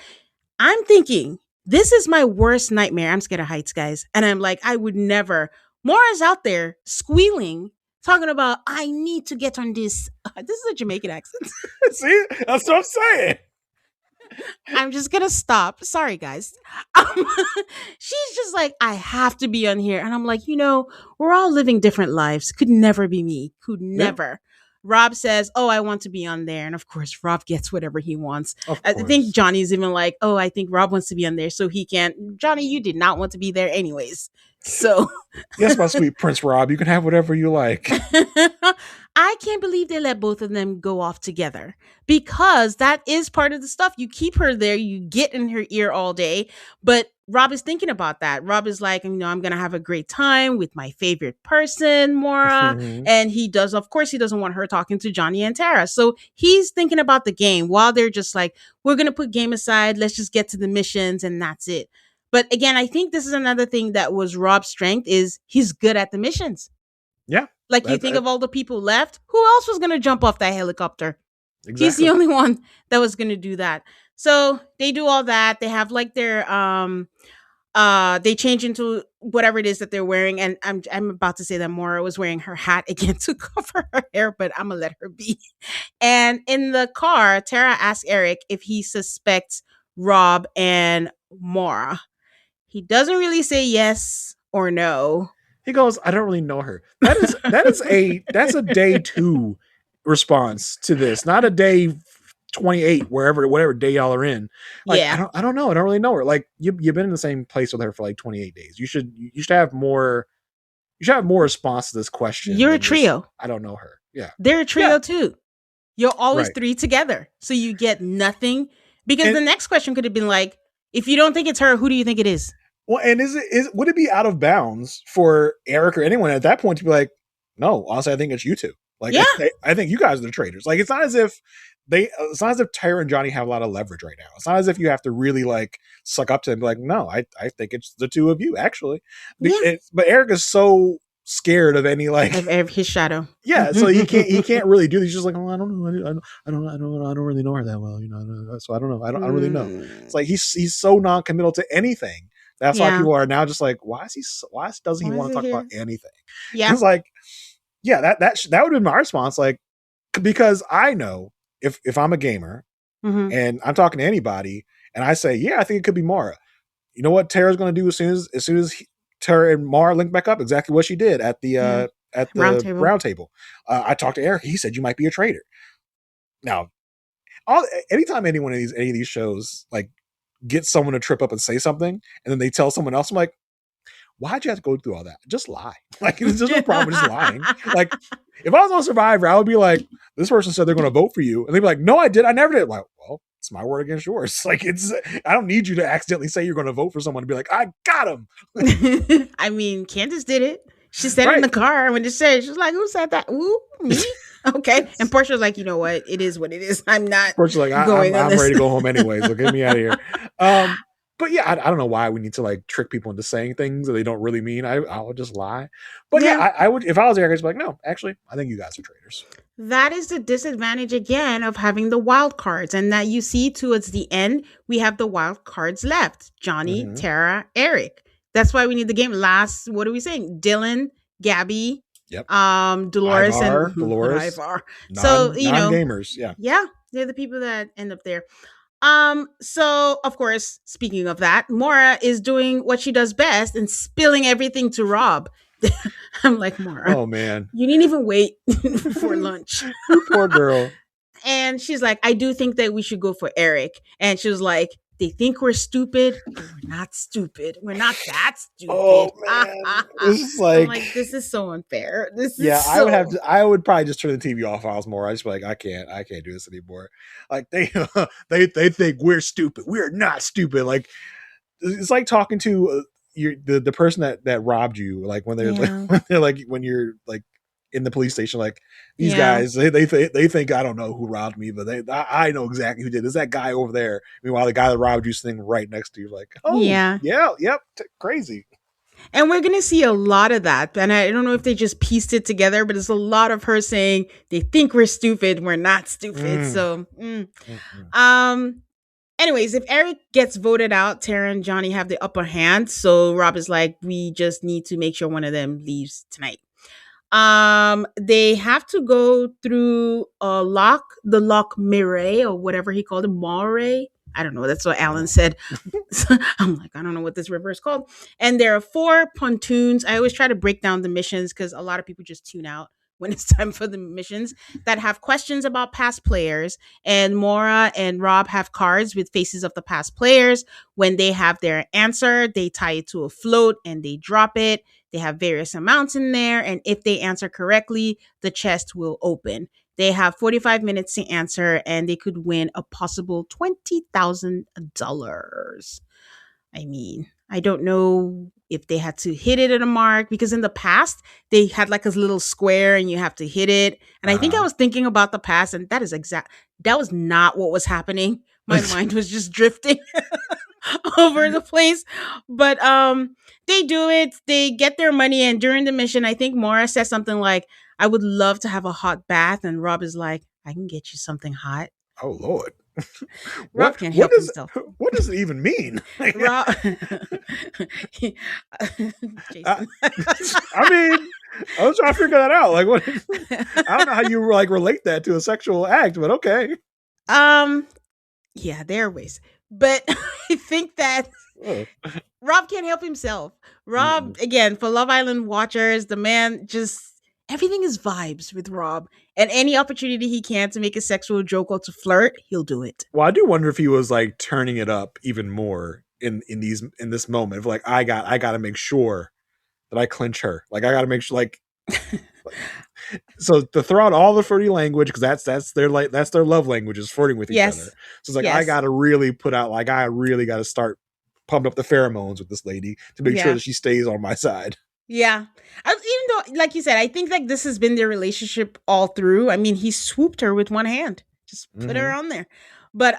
I'm thinking, this is my worst nightmare. I'm scared of heights, guys. And I'm like, I would never. Mora's out there squealing, talking about, "I need to get on this." This is a Jamaican accent. See, that's what I'm saying. I'm just gonna stop. Sorry, guys. Um, she's just like, "I have to be on here," and I'm like, we're all living different lives. Could never be me. Could Yeah, never. Rob says, "Oh, I want to be on there," and of course, Rob gets whatever he wants. of I think course. Johnny's even like, "Oh, I think Rob wants to be on there, so he can't." Johnny, you did not want to be there anyways, so Yes, my sweet Prince Rob, you can have whatever you like. I can't believe they let both of them go off together, because that is part of the stuff. You keep her there, you get in her ear all day, but Rob is thinking about that. Rob is like, "I'm going to have a great time with my favorite person, Mora." Mhm. And he does, of course, he doesn't want her talking to Johnny and Tara. So he's thinking about the game while they're just like, "We're going to put game aside. Let's just get to the missions and that's it." But again, I think this is another thing that was Rob's strength, is he's good at the missions. Yeah, Like, you that, think that of all the people left, who else was going to jump off that helicopter? He's the exactly. only one that was going to do that. So they do all that. They have like their they change into whatever it is that they're wearing, and I'm about to say that Mora was wearing her hat again to cover her hair, but I'm gonna let her be. And in the car, Tara asks Eric if he suspects Rob and Mora. He doesn't really say yes or no. He goes, I don't really know her. That's a day two response to this, not a day 28, whatever day y'all are in. Like, Yeah. I don't know. I don't really know her. Like, you've been in the same place with her for like 28 days. You should have more response to this question You're a than just trio. I don't know her. Yeah. They're a Yeah. trio too. You're always Right. three together. So you get nothing. Because And the next question could have been like, if you don't think it's her, who do you think it is? well, and would it be out of bounds for Eric or anyone at that point to be like, no, honestly, I think it's you two. Like, Yeah. I think you guys are the traitors. Like, it's not as if Tyra and Johnny have a lot of leverage right now. It's not as if you have to really like suck up to them. And be like, no, I think it's the two of you actually. Yeah. But Eric is so scared of any of his shadow. yeah, so he can't really do. He's just like, oh, I don't know, I don't really know her that well, so I don't know, I don't really know. It's Mm, like he's so non-committal to anything. That's why yeah. people are now just like, why doesn't he Why is want to it talk about here? anything? Yeah. It's like, yeah, that would have been my response, like, because I know if I'm a gamer Hmm. and I'm talking to anybody and I say, yeah, I think it could be Mara. You know what Tara's going to do as soon as Tara and Mara link back up? Exactly what she did at the Yeah. Round table. round table. I talked to Eric. He said you might be a traitor. Now, anytime any of these shows like get someone to trip up and say something, and then they tell someone else, I'm like, why'd you have to go through all that? Just lie. Like, there's no problem with just lying. Like, if I was on Survivor, I would be like, this person said they're going to vote for you, and they'd be like, no, I did. I never did. Like, well, it's my word against yours. Like, I don't need you to accidentally say you're going to vote for someone to be like, I got him. I mean, Candace did it. She said it in Right. the car when it said, she was like, who said that? Ooh, me? Okay. And Portia was like, you know what? It is what it is. I'm not Unfortunately, like, going on I'm this. ready to go home anyway, so get me out of here. But yeah, I don't know why we need to like trick people into saying things that they don't really mean. I would just lie. But yeah, Yeah. I would, if I was Eric, I'd be like, no, actually, I think you guys are traitors. That is the disadvantage again of having the wild cards, and that you see towards the end, we have the wild cards left: Johnny, Mm-hmm. Tara, Eric. That's why we need the game. Last, what are we saying? Dylan, Gabby, Yep. Dolores, and Ivar, Dolores, Ivar. So non gamers. Yeah. yeah, they're the people that end up there. So of course, speaking of that, Mora is doing what she does best and spilling everything to Rob. I'm like, Mora, Oh man. you didn't even wait for lunch. You poor girl. And she's like, I do think that we should go for Eric. And she was like, they think we're stupid, but we're not stupid. We're not that Oh stupid. man. It's just I'm like, like, this is so unfair. This is yeah, so. I would probably just turn the TV off if I was more. I just be like, I can't do this anymore. Like they think we're stupid. We're not stupid. Like, it's like talking to the person that robbed you, like when they're like, Yeah. when you're like in the police station, like, these Yeah. guys they think I don't know who robbed me, but I know exactly who did. It's that guy over there. Meanwhile, the guy that robbed you sitting right next to you, like, oh Yeah. yeah, yep, crazy. And we're going to see a lot of that. And I don't know if they just pieced it together, but it's a lot of her saying, they think we're stupid. We're not stupid. Mm, So, mm. um, anyways, if Eric gets voted out, Tara and Johnny have the upper hand. So Rob is like, we just need to make sure one of them leaves tonight. They have to go through the lock Mireille or whatever he called it, Moray. I don't know. That's what Alan Oh. said. So I'm like, I don't know what this river is called. And there are 4 pontoons. I always try to break down the missions because a lot of people just tune out when it's time for the missions that have questions about past players. And Mora and Rob have cards with faces of the past players. When they have their answer, they tie it to a float and they drop it. They have various amounts in there. And if they answer correctly, the chest will open. They have 45 minutes to answer and they could win a possible $20,000. I mean, I don't know if they had to hit it at a mark because in the past they had like a little square and you have to hit it. And I think I Uh-huh. was thinking about the past and that was not what was happening. My mind was just drifting over the place. But they do it, they get their money, and during the mission, I think Mora says something like, I would love to have a hot bath, and Rob is like, I can get you something hot. Oh Lord. Rob can't help himself. What does it even mean? Rob I, Jason. I mean, I was trying to figure that out. Like, what? I don't know how you like relate that to a sexual act, but okay. um yeah, there are ways. But I think that Oh. Rob can't help himself. Rob, Mm-mm. again, for Love Island watchers, the man just everything is vibes with Rob. And any opportunity he can to make a sexual joke or to flirt, he'll do it. Well, I do wonder if he was like turning it up even more in this moment of like, I got to make sure that I clinch her. Like, I got to make sure like so to throw out all the flirty language, because that's their love language, is flirting with each other. Yes. So it's like, I Yes. got to really put out, like, I really got to start pumping up the pheromones with this lady to make sure Yeah. that she stays on my side. Yeah. Even though, like you said, I think like this has been their relationship all through. I mean, he swooped her with one hand, just put her Mm-hmm. on there. But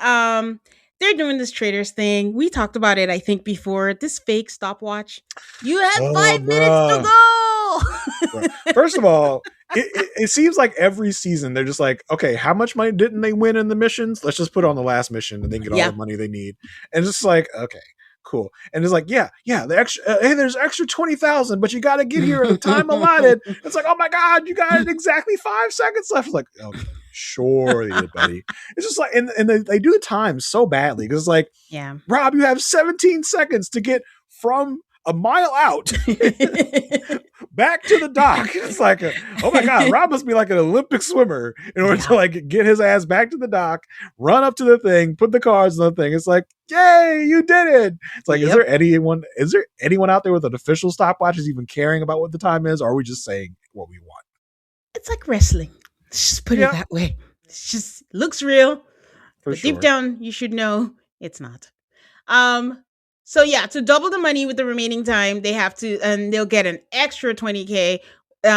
they're doing this traders thing. We talked about it, I think, before. This fake stopwatch. You had Oh, 5 minutes to bruh. go. all. Right. First of all, it seems like every season they're just like, okay, how much money didn't they win in the missions? Let's just put it on the last mission and then get all Yeah. the money they need. And it's just like, okay, cool. And it's like, yeah, the extra, hey, there's extra 20,000, but you got to get here in the time allotted. It's like, oh my god, you got exactly 5 seconds left. It's like, okay, sure, they did, buddy. It's just like, and they do the time so badly because it's like, Yeah. Rob, you have 17 seconds to get from a mile out back to the dock. It's like, oh my god, Rob must be like an Olympic swimmer in order to Yeah. like get his ass back to the dock, run up to the thing, put the cards on the thing. It's like, yay, you did it. It's like, Yep. is there anyone out there with an official stopwatch who's even caring about what the time is, or are we just saying what we want? It's like wrestling. Let's just put it Yeah, that way. It's just looks real, for but deep sure. down you should know it's not. Um so yeah, to double the money with the remaining time, they have to and they'll get an extra 20K.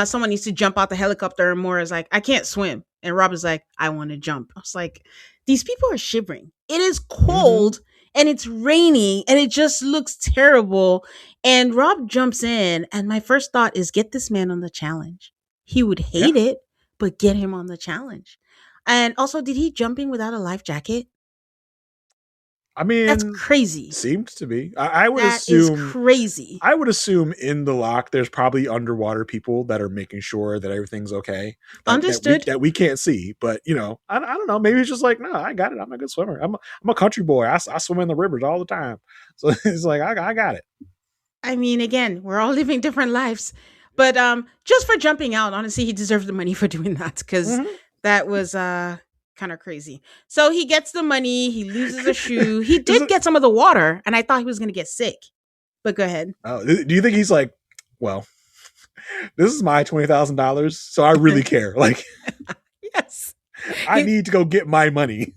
Someone needs to jump out the helicopter and Moira's like, I can't swim. And Rob is like, I want to jump. I was like, these people are shivering. It is Mm-hmm. cold and it's raining and it just looks terrible. And Rob jumps in, and my first thought is get this man on the challenge. He would Yeah. hate it, but get him on the challenge. And also, did he jump in without a life jacket? I That's mean, crazy. seems to be. I would That is assume crazy. I would assume in the lock there's probably underwater people that are making sure that everything's okay. Understood. That we can't see. But I don't know. Maybe it's just like, no, I got it. I'm a good swimmer. I'm a country boy. I swim in the rivers all the time. So it's like I got it. I mean, again, we're all living different lives. But just for jumping out, honestly, he deserved the money for doing that because Mm-hmm. that was kind of crazy. So he gets the money, he loses a shoe. He Is did it, get some of the water, and I thought he was gonna get sick. But go ahead. do you think he's like, well, this is my $20,000, so I really care. Like, Yes. I He, need to go get my money.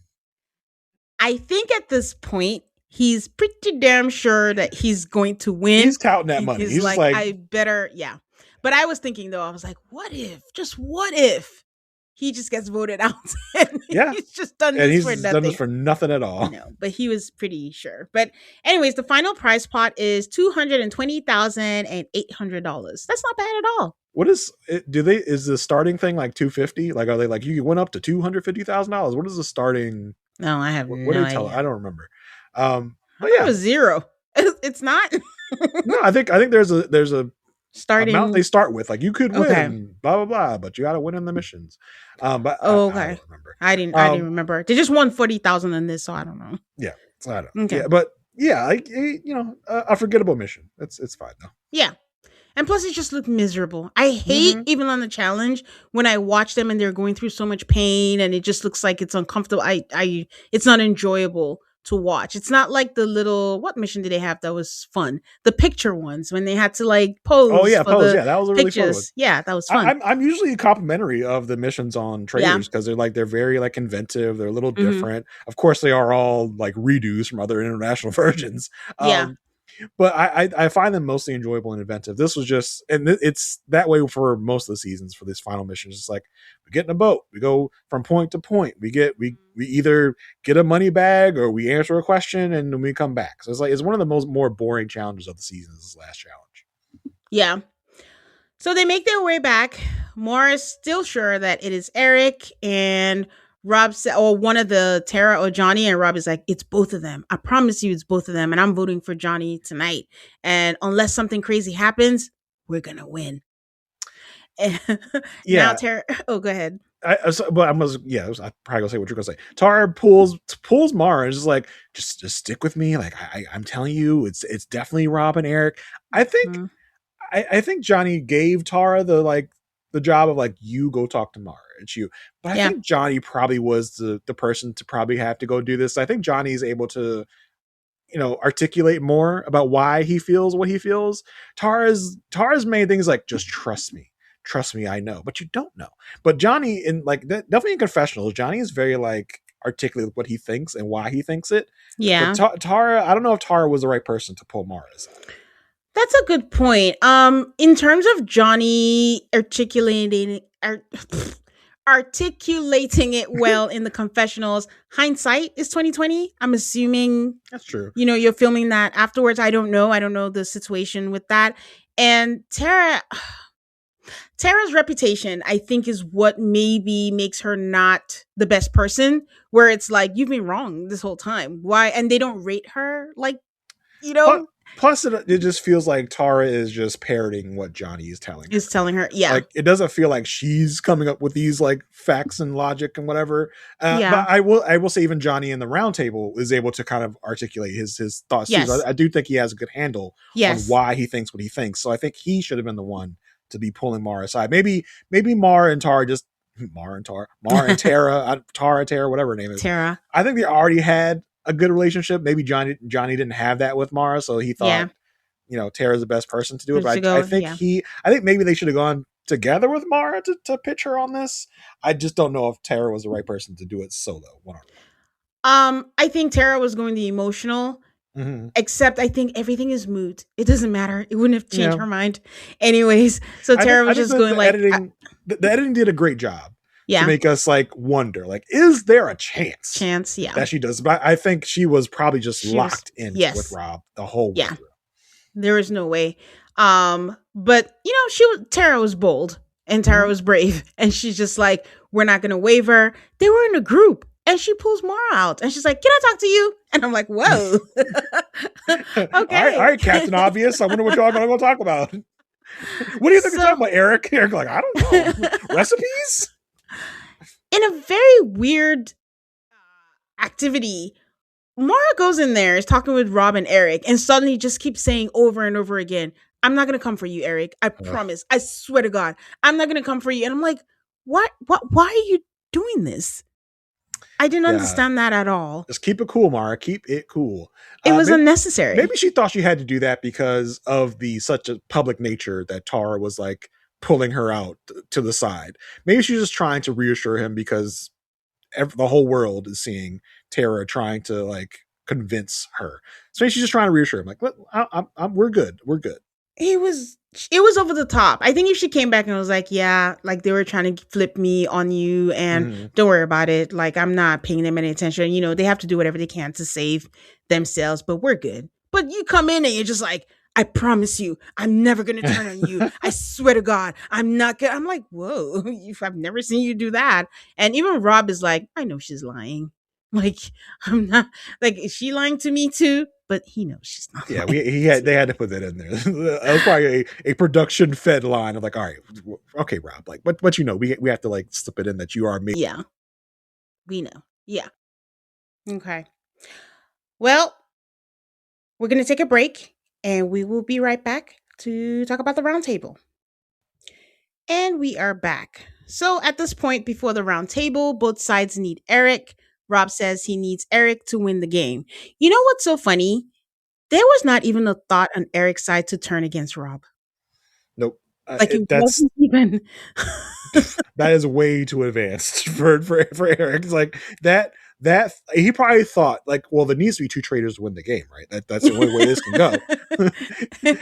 I think at this point, he's pretty damn sure that he's going to win. He's counting that money. He's He's just like, like, I better, yeah. But I was thinking though, I was like, what if, just what if he just gets voted out and yeah. he's just done And this he's for done this nothing? for nothing at all. No, but he was pretty sure. But anyways, the final prize pot is $220,800. That's not bad at all. What is it? Is the starting thing like 250? Like, are they like, you went up to $250,000? What is the starting? No, I have What no do they tell? I idea. don't remember. I But thought it yeah, was zero. It's not no, I think there's a amount they starting. start with. Like, you could Okay. win, blah blah blah, but you got to win in the missions. But Oh, I okay. don't remember. I didn't remember. They just won 40,000 in this, so I don't know. Yeah, so I don't. Okay. Yeah, but yeah, like a forgettable mission. It's fine though. Yeah. And plus, it just looked miserable. I hate, Mm-hmm. even on the challenge, when I watch them and they're going through so much pain and it just looks like it's uncomfortable. It's not enjoyable to watch. It's not like the little, what mission did they have that was fun? The picture ones when they had to like Oh pose yeah, for pose. the Yeah, that was a really fun one. pictures. Yeah, that was fun. I'm usually complimentary of the missions on Yeah. Traitors because they're very like inventive. They're a little Hmm. different. Of course, they are all like redos from other international versions. Yeah. But I find them mostly enjoyable and inventive. This was just, and it's that way for most of the seasons for this final mission. It's like we get in a boat, we go from point to point. We either get a money bag or we answer a question and then we come back. So it's one of the more boring challenges of the season. Is this last challenge? Yeah. So they make their way back. Morris still sure that it is Eric, and Rob said, or one of the Tara or Johnny, and Rob is like, it's both of them. I promise you it's both of them, and I'm voting for Johnny tonight. And unless something crazy happens, we're gonna win. And now Yeah, Tara, oh, go ahead. but I probably gonna say what you're gonna say. Tara pulls Mara and is just like, just stick with me. Like I'm telling you, it's definitely Rob and Eric. I think Mhm. I think Johnny gave Tara the job of like, you go talk to Mara. It's you. But I Yeah. think Johnny probably was the person to probably have to go do this. I think Johnny is able to articulate more about why he feels what he feels. Tara's main thing is like, just trust me, I know, but you don't know. But Johnny, in like definitely in confessionals, Johnny is very like articulate what he thinks and why he thinks it. But Yeah. Tara, I don't know if Tara was the right person to pull Mara aside. That's a good point. In terms of Johnny articulating it well in the confessionals, hindsight is 2020. I'm assuming That's true. you're filming that afterwards. I don't know. I don't know the situation with that. And Tara, Tara's reputation, I think, is what maybe makes her not the best person. Where it's like you've been wrong this whole time. Why? And they don't rate her like you Plus, know plus it just feels like Tara is just parroting what Johnny is telling is her. telling her. Yeah, Like it doesn't feel like she's coming up with these like facts and logic and whatever. yeah, But I will say even Johnny in the round table is able to kind of articulate his thoughts too. So yes, I do think he has a good handle on yes. why he thinks what he thinks. So I think he should have been the one to be pulling Mara aside. Maybe Mara and Tara just Mara and Tara, Tara, whatever her name is. Tara. I think they already had a good relationship. Maybe Johnny didn't have that with Mara, so he thought Yeah, Tara's the best person to do it. to But I go. think Yeah. I think maybe they should have gone together with Mara to pitch her on this. I just don't know if Tara was the right person to do it solo, one on I think Tara was going the emotional. one. Mm-hmm. Except I think everything is moot. It doesn't matter. It wouldn't have changed Yeah, her mind. Anyways, so I think Tara I was think just going the like, editing the editing did a great job to yeah, make us like wonder like is there a chance chance. Yeah. that she does? But I think she was probably just She was, locked in with yes. Rob the whole way Yeah. through. There is no way. But Tara was bold and Tara Mm-hmm. was brave. And she's just like, we're not gonna waver. They were in a group. And she pulls Mara out and she's like, can I talk to you? And I'm like, whoa. All Okay. right, Captain Obvious. I wonder what y'all gonna go talk about. What do you think you're talking So about, Eric? Eric, like, I don't know. Recipes? in a very weird activity, Mara goes in there, is talking with Rob and Eric, and suddenly just keeps saying over and over again, I'm not gonna come for you, Eric. I Ugh, promise. I swear to God, I'm not gonna come for you. And I'm like, what why are you doing this? I didn't yeah. understand that at all. Just keep it cool, Mara. Keep it cool. It was Maybe, unnecessary. maybe she thought she had to do that because of the such a public nature that Tara was like pulling her out to the side. Maybe she's just trying to reassure him because the whole world is seeing Tara trying to like convince her. So maybe she's just trying to reassure him, like, "Look, we're good, we're good." It was over the top. I think if she came back and was like, yeah, like they were trying to flip me on you and Mm-hmm. don't worry about it. Like I'm not paying them any attention. They have to do whatever they can to save themselves, but we're good. But you come in and you're just like, I promise you, I'm never gonna turn on you. I swear to God, I'm not gonna. I'm like, whoa, I've never seen you do that. And even Rob is like, I know she's lying. Like, I'm not like, is she lying to me too? But he knows she's not Yeah, lying they had to put that in there. That was probably a production fed line of like, all right, okay, Rob, like, but we have to like slip it in that you are me. Yeah, we know. Yeah. Okay. Well, we're going to take a break and we will be right back to talk about the roundtable. And we are back. So at this point, before the roundtable, both sides need Eric. Rob says he needs Eric to win the game. You know what's so funny? There was not even a thought on Eric's side to turn against Rob. Nope, Like it that's wasn't even. that is way too advanced for Eric. It's like that he probably thought like, well, there needs to be two traitors to win the game, right? That's the only way this can go.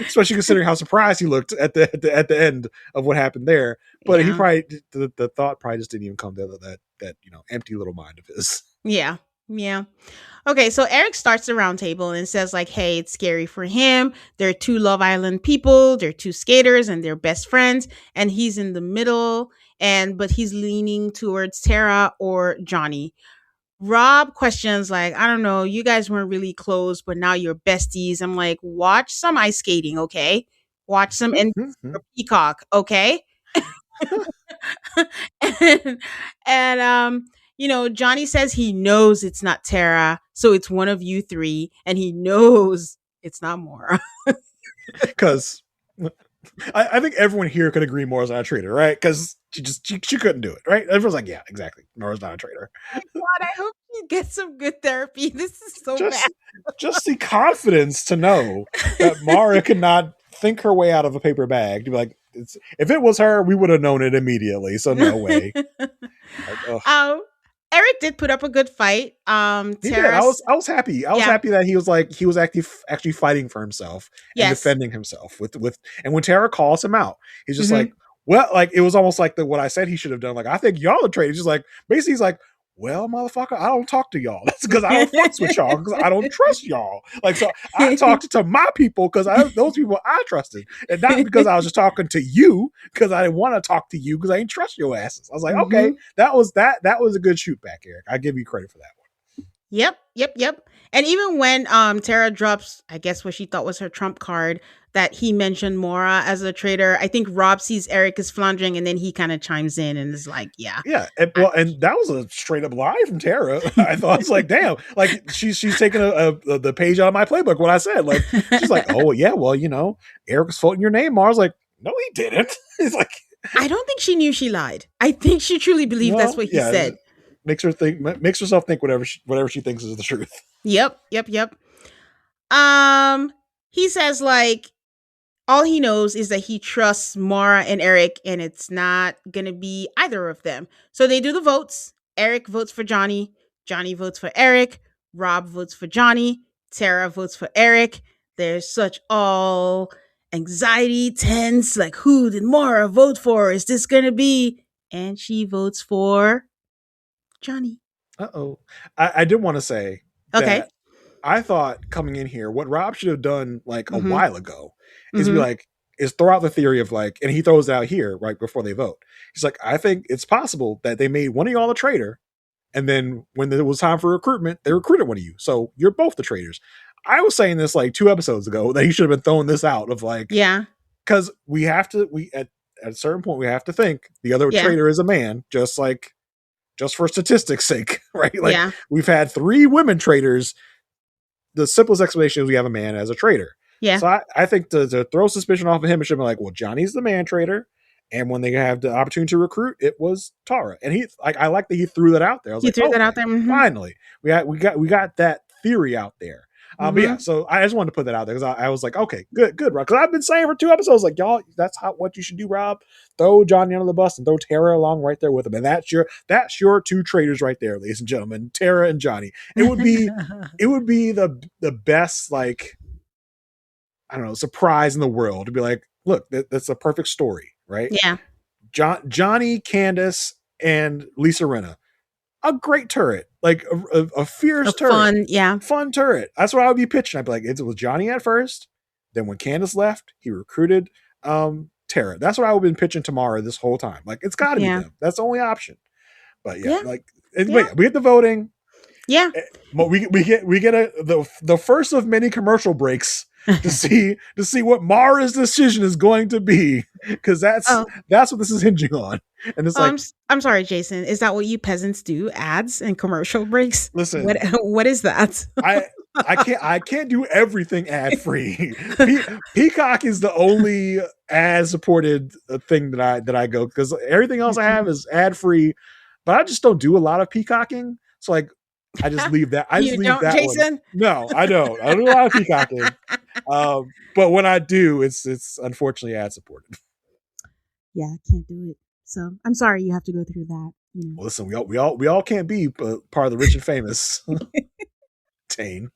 Especially considering how surprised he looked at the end of what happened there. But he Yeah. probably the thought probably just didn't even come to that empty little mind of his. Yeah. Yeah. Okay, so Eric starts the roundtable and says, like, hey, it's scary for him. They're two Love Island people, they're two skaters, and they're best friends. And he's in the middle, but he's leaning towards Tara or Johnny. Rob questions, like, I don't know, you guys weren't really close, but now you're besties. I'm like, watch some ice skating, okay? Watch some NBC or Peacock, okay? and, and Johnny says he knows it's not Tara, so it's one of you three, and he knows it's not Mora. Because I think everyone here could agree Nora's not a traitor, right? Because she couldn't do it, right? Everyone's like, yeah, exactly. Nora's not a traitor. My God, I hope you get some good therapy. This is so bad. Just just the confidence to know that Mara could not think her way out of a paper bag to be like, if it was her, we would have known it immediately. So no way. Like, um, Eric did put up a good fight. he did. I Terrace, was happy. I was yeah, happy that he was actually fighting for himself and yes, defending himself with. And when Tara calls him out, he's just hmm like, well, like it was almost like what I said he should have done. Like I think y'all are traitors. Just like basically, he's like, well, motherfucker, I don't talk to y'all. That's because I don't fucks with y'all because I don't trust y'all. Like, so I talked to my people because those people I trusted, and not because I was just talking to you because I didn't want to talk to you because I didn't trust your asses. I was like, okay, Mhm. that was a good shoot back, Eric. I give you credit for that Yep, yep, yep. And even when Tara drops, I guess what she thought was her trump card, that he mentioned Mora as a traitor, I think Rob sees Eric is floundering, and then he kind of chimes in and is like, "Yeah, yeah, and, I- well, and that was a straight up lie from Tara. I thought it's like, damn, like she's taking the page out of my playbook. What I said, like she's like, oh yeah, well, Eric was floating your name. Mars like, no, he didn't. It's like, I don't think she knew she lied. I think she truly believed that's well, what he yeah, said." makes herself think whatever she thinks is the truth. Yep, yep, yep. Um, he says like all he knows is that he trusts Mara and Eric, and it's not gonna be either of them. So they do the votes. Eric votes for Johnny. Johnny votes for Eric. Rob votes for Johnny. Tara votes for Eric. There's such all anxiety, tense. Like, who did Mara vote for? Is this gonna be? And she votes for Johnny. Uh-oh. I did want to say Okay. that I thought coming in here, what Rob should have done like a Mm-hmm. while ago is be Mm-hmm. like, is throw out the theory of like, and he throws it out here right before they vote. He's like, I think it's possible that they made one of y'all a traitor, and then when it was time for recruitment, they recruited one of you. So you're both the traitors. I was saying this like 2 episodes ago that he should have been throwing this out of like, Yeah. because we at a certain point we have to think the other Yeah. traitor is a man, just for statistics sake, right? Like Yeah. we've had 3 women traitors. The simplest explanation is we have a man as a traitor. Yeah. So I think to throw suspicion off of him, it should be like, well, Johnny's the man traitor. And when they have the opportunity to recruit, it was Tara. And he like I like that he threw that out there. I was He like, threw that out okay, there. Mm-hmm. finally. We got that theory out there. But yeah, Mm-hmm. so I just wanted to put that out there because I was like, okay, good, Rob. Because I've been saying for 2 episodes, like, y'all, that's what you should do, Rob. Throw Johnny under the bus and throw Tara along right there with him. And that's your 2 traitors right there, ladies and gentlemen. Tara and Johnny. It would be the best, like, I don't know, surprise in the world to be like, look, that's a perfect story, right? Yeah. Johnny, Candace, and Lisa Rinna, a great turret, like a A fierce turret, fun, yeah. fun turret. That's what I would be pitching. I'd be like, it was Johnny at first, then when Candace left, he recruited Tara. That's what I would have been pitching tomorrow this whole time. Like, it's got to be Yeah. them. That's the only option. But yeah, Yeah. like, Yeah. we get the voting. Yeah. We get the first of many commercial breaks to see what Mara's decision is going to be, because Oh, that's what this is hinging on. And it's like, I'm sorry, Jason. Is that what you peasants do? Ads and commercial breaks? What listen, what is that? I I can't do everything ad free. Peacock is the only ad supported thing that I go, because everything else I have is ad free, but I just don't do a lot of peacocking. So like I just leave that. I just You leave don't, that one. Jason? No, I don't. I don't do a lot of peacocking. But when I do, it's unfortunately ad supported. Yeah, I can't do it. So I'm sorry you have to go through that. Listen, we all can't be part of the rich and famous. Tane.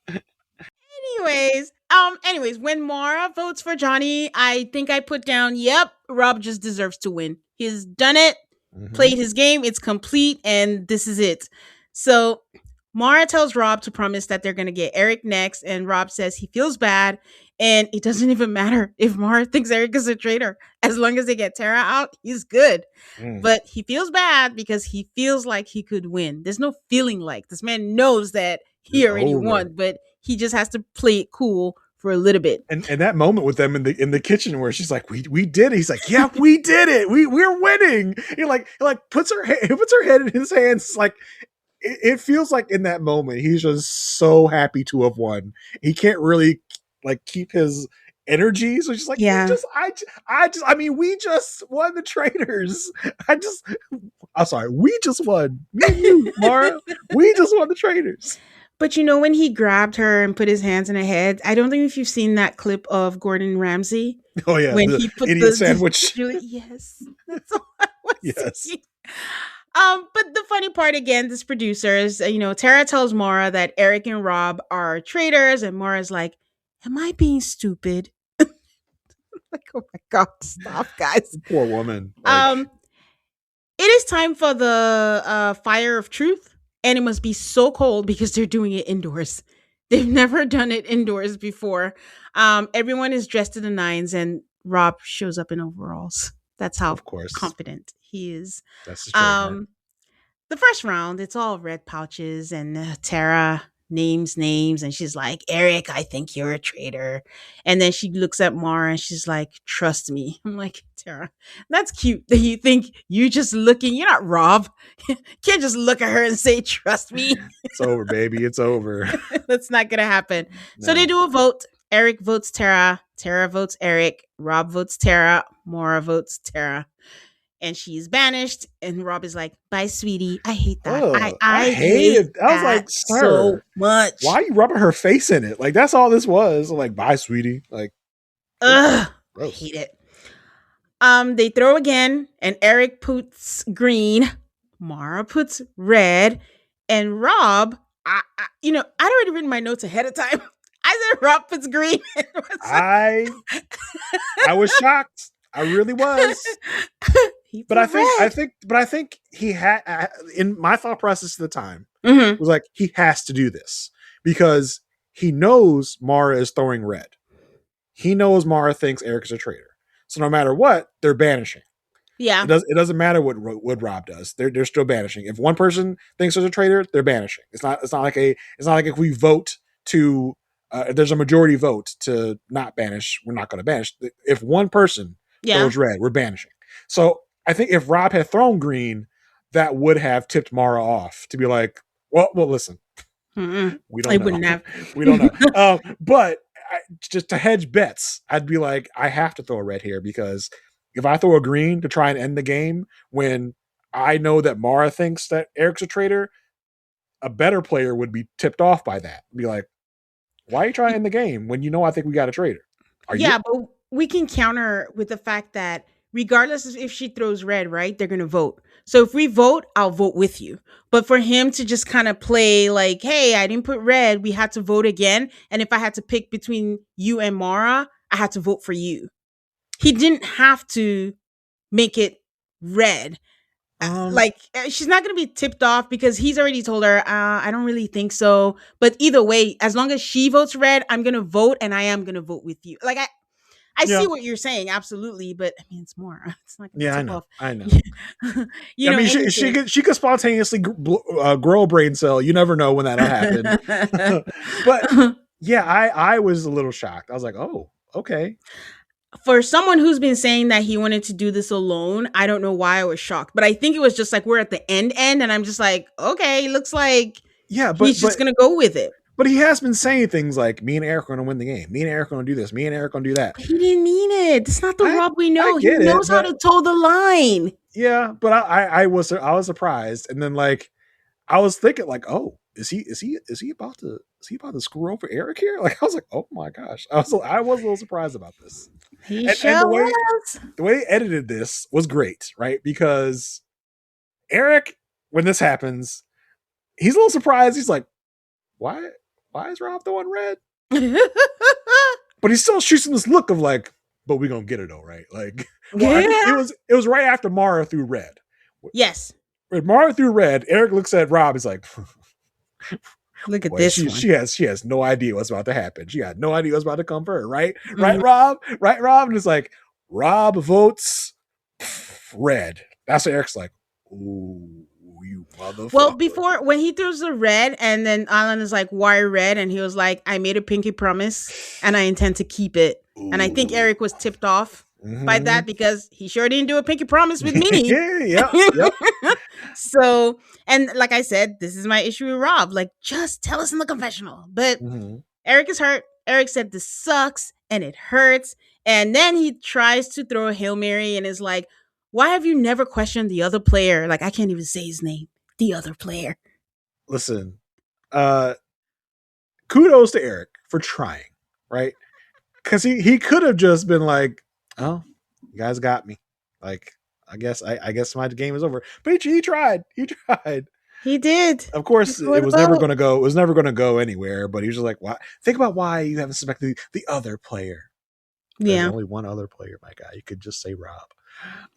Anyways, when Mara votes for Johnny, I think I put down, yep, Rob just deserves to win. He's done it, Mm-hmm. played his game, it's complete, and this is it. So Mara tells Rob to promise that they're gonna get Eric next, and Rob says he feels bad, and it doesn't even matter if Mara thinks Eric is a traitor. As long as they get Tara out, he's good. Mm. But he feels bad because he feels like he could win. There's no feeling like this man knows that he It's already over. won, but he just has to play it cool for a little bit. And that moment with them in the kitchen where she's like, we did it. He's like, yeah, we did it. We're winning. He like puts her head in his hands. Like it feels like in that moment he's just so happy to have won. He can't really like keep his energy. So she's like, Yeah. we just won the Traitors. I'm sorry, we just won. Me and you, Mara, we just won the Traitors. But when he grabbed her and put his hands in her head, I don't think if you've seen that clip of Gordon Ramsay Oh yeah, when the he put idiot sandwich. yes, that's all I was Yes. saying. But the funny part again, this producers, Tara tells Mara that Eric and Rob are traitors, and Mara's like, "Am I being stupid?" Like, oh my god, stop, guys. Poor woman. Like, Um, it is time for the fire of truth. and it must be so cold because they're doing it indoors. They've never done it indoors before. Everyone is dressed to the nines, and Rob shows up in overalls. That's how Of course, confident he is. that's his trademark. Um, the first round, it's all red pouches, and Tara names names, and she's like, Eric, I think you're a traitor. And then she looks at Mara and she's like, trust me. I'm like, Tara, that's cute that you think you just looking, you're not Rob. Can't just look at her and say, trust me. It's over, baby. It's over. That's not gonna happen. So they No. do a vote. Eric votes Tara. Tara votes Eric. Rob votes Tara. Mara votes Tara. And she's banished. And Rob is like, "Bye, sweetie. I hate that. I Oh, I I hate hated. I was that like, so sir, why much. are you rubbing her face in it? Like that's all this was. Like, bye, sweetie. Like, ugh, Ugh, I gross. hate it." They throw again, and Eric puts green. Mara puts red, and Rob. I'd already written my notes ahead of time. I said Rob puts green. I I was shocked. I really was. He But I put think red. he had in my thought process at the time Hmm. was like he has to do this because he knows Mara is throwing red. He knows Mara thinks Eric is a traitor. So no matter what, they're banishing. Yeah, It doesn't matter what Rob does. They're still banishing. If one person thinks there's a traitor, they're banishing. It's not like if we vote to if there's a majority vote to not banish, we're not going to banish. If one person yeah. throws red, we're banishing. So I think if Rob had thrown green, that would have tipped Mara off to be like, well, listen, Mm-mm. we I don't know. wouldn't have. We don't know. But just to hedge bets, I'd be like, I have to throw a red here because if I throw a green to try and end the game when I know that Mara thinks that Eric's a traitor, a better player would be tipped off by that. Be like, why are you trying to end the game when you know I think we got a traitor? Are you? Yeah, but we can counter with the fact that regardless of if she throws red, right, they're going to vote. So if we vote, I'll vote with you. But for him to just kind of play like, hey, I didn't put red, we had to vote again. And if I had to pick between you and Mara, I had to vote for you. He didn't have to make it red. Um, She's not going to be tipped off because he's already told her, I don't really think so. But either way, as long as she votes red, I'm going to vote and I am going to vote with you. I see yeah, what you're saying, absolutely, but I mean, it's more. It's not going to yeah, tip off, I know. I mean, anything. she could spontaneously grow a brain cell. You never know when that'll happen. But yeah, I was a little shocked. I was like, oh, okay. For someone who's been saying that he wanted to do this alone, I don't know why I was shocked, but I think it was just like we're at the end, and I'm just like, okay, looks like Yeah, he's just gonna go with it. but he has been saying things like, "Me and Eric are going to win the game. Me and Eric are going to do this. Me and Eric are going to do that." He didn't mean it. It's not the I Rob we I know. He get it, knows how but to toe the line. yeah, but I was surprised, and then like I was thinking like, oh, is he about to screw over Eric here? Like I was like, oh my gosh, I was a little surprised about this, He and sure was. the way they edited this was great, right? Because Eric, when this happens, he's a little surprised. He's like, why is Rob throwing red? But he still shoots him this look of like, but we gonna get it though, right? Like, well, I think Yeah. it was right after Mara threw red. Yes. When Mara threw red, Eric looks at Rob. He's like, Look at boy, this one. she has no idea what's about to happen. She had no idea what's about to come for her, right? Mhm. Right, Rob? And it's like, Rob votes red. That's what Eric's like, ooh, you Well, motherfucker. before when he throws the red, and then Alan is like, "Why red?" and he was like, "I made a pinky promise, and I intend to keep it." And I think Ooh. Eric was tipped off by Mm-hmm. that because he sure didn't do a pinky promise with me. Yep, yep. So, and like I said, this is my issue with Rob. Like, just tell us in the confessional. But Mm-hmm. Eric is hurt. Eric said this sucks and it hurts. And then he tries to throw a Hail Mary and is like, why have you never questioned the other player? Like, I can't even say his name. The other player. Listen, uh, kudos to Eric for trying, right? Because he could have just been like, "Oh, you guys got me." Like, I guess my game is over. But he tried. He tried. He did. Of course, Before it the was never vote. going to go. It was never going to go anywhere. But he was just like, "Why? Think about why you haven't suspected the other player. There's Yeah. only one other player, my guy. You could just say Rob."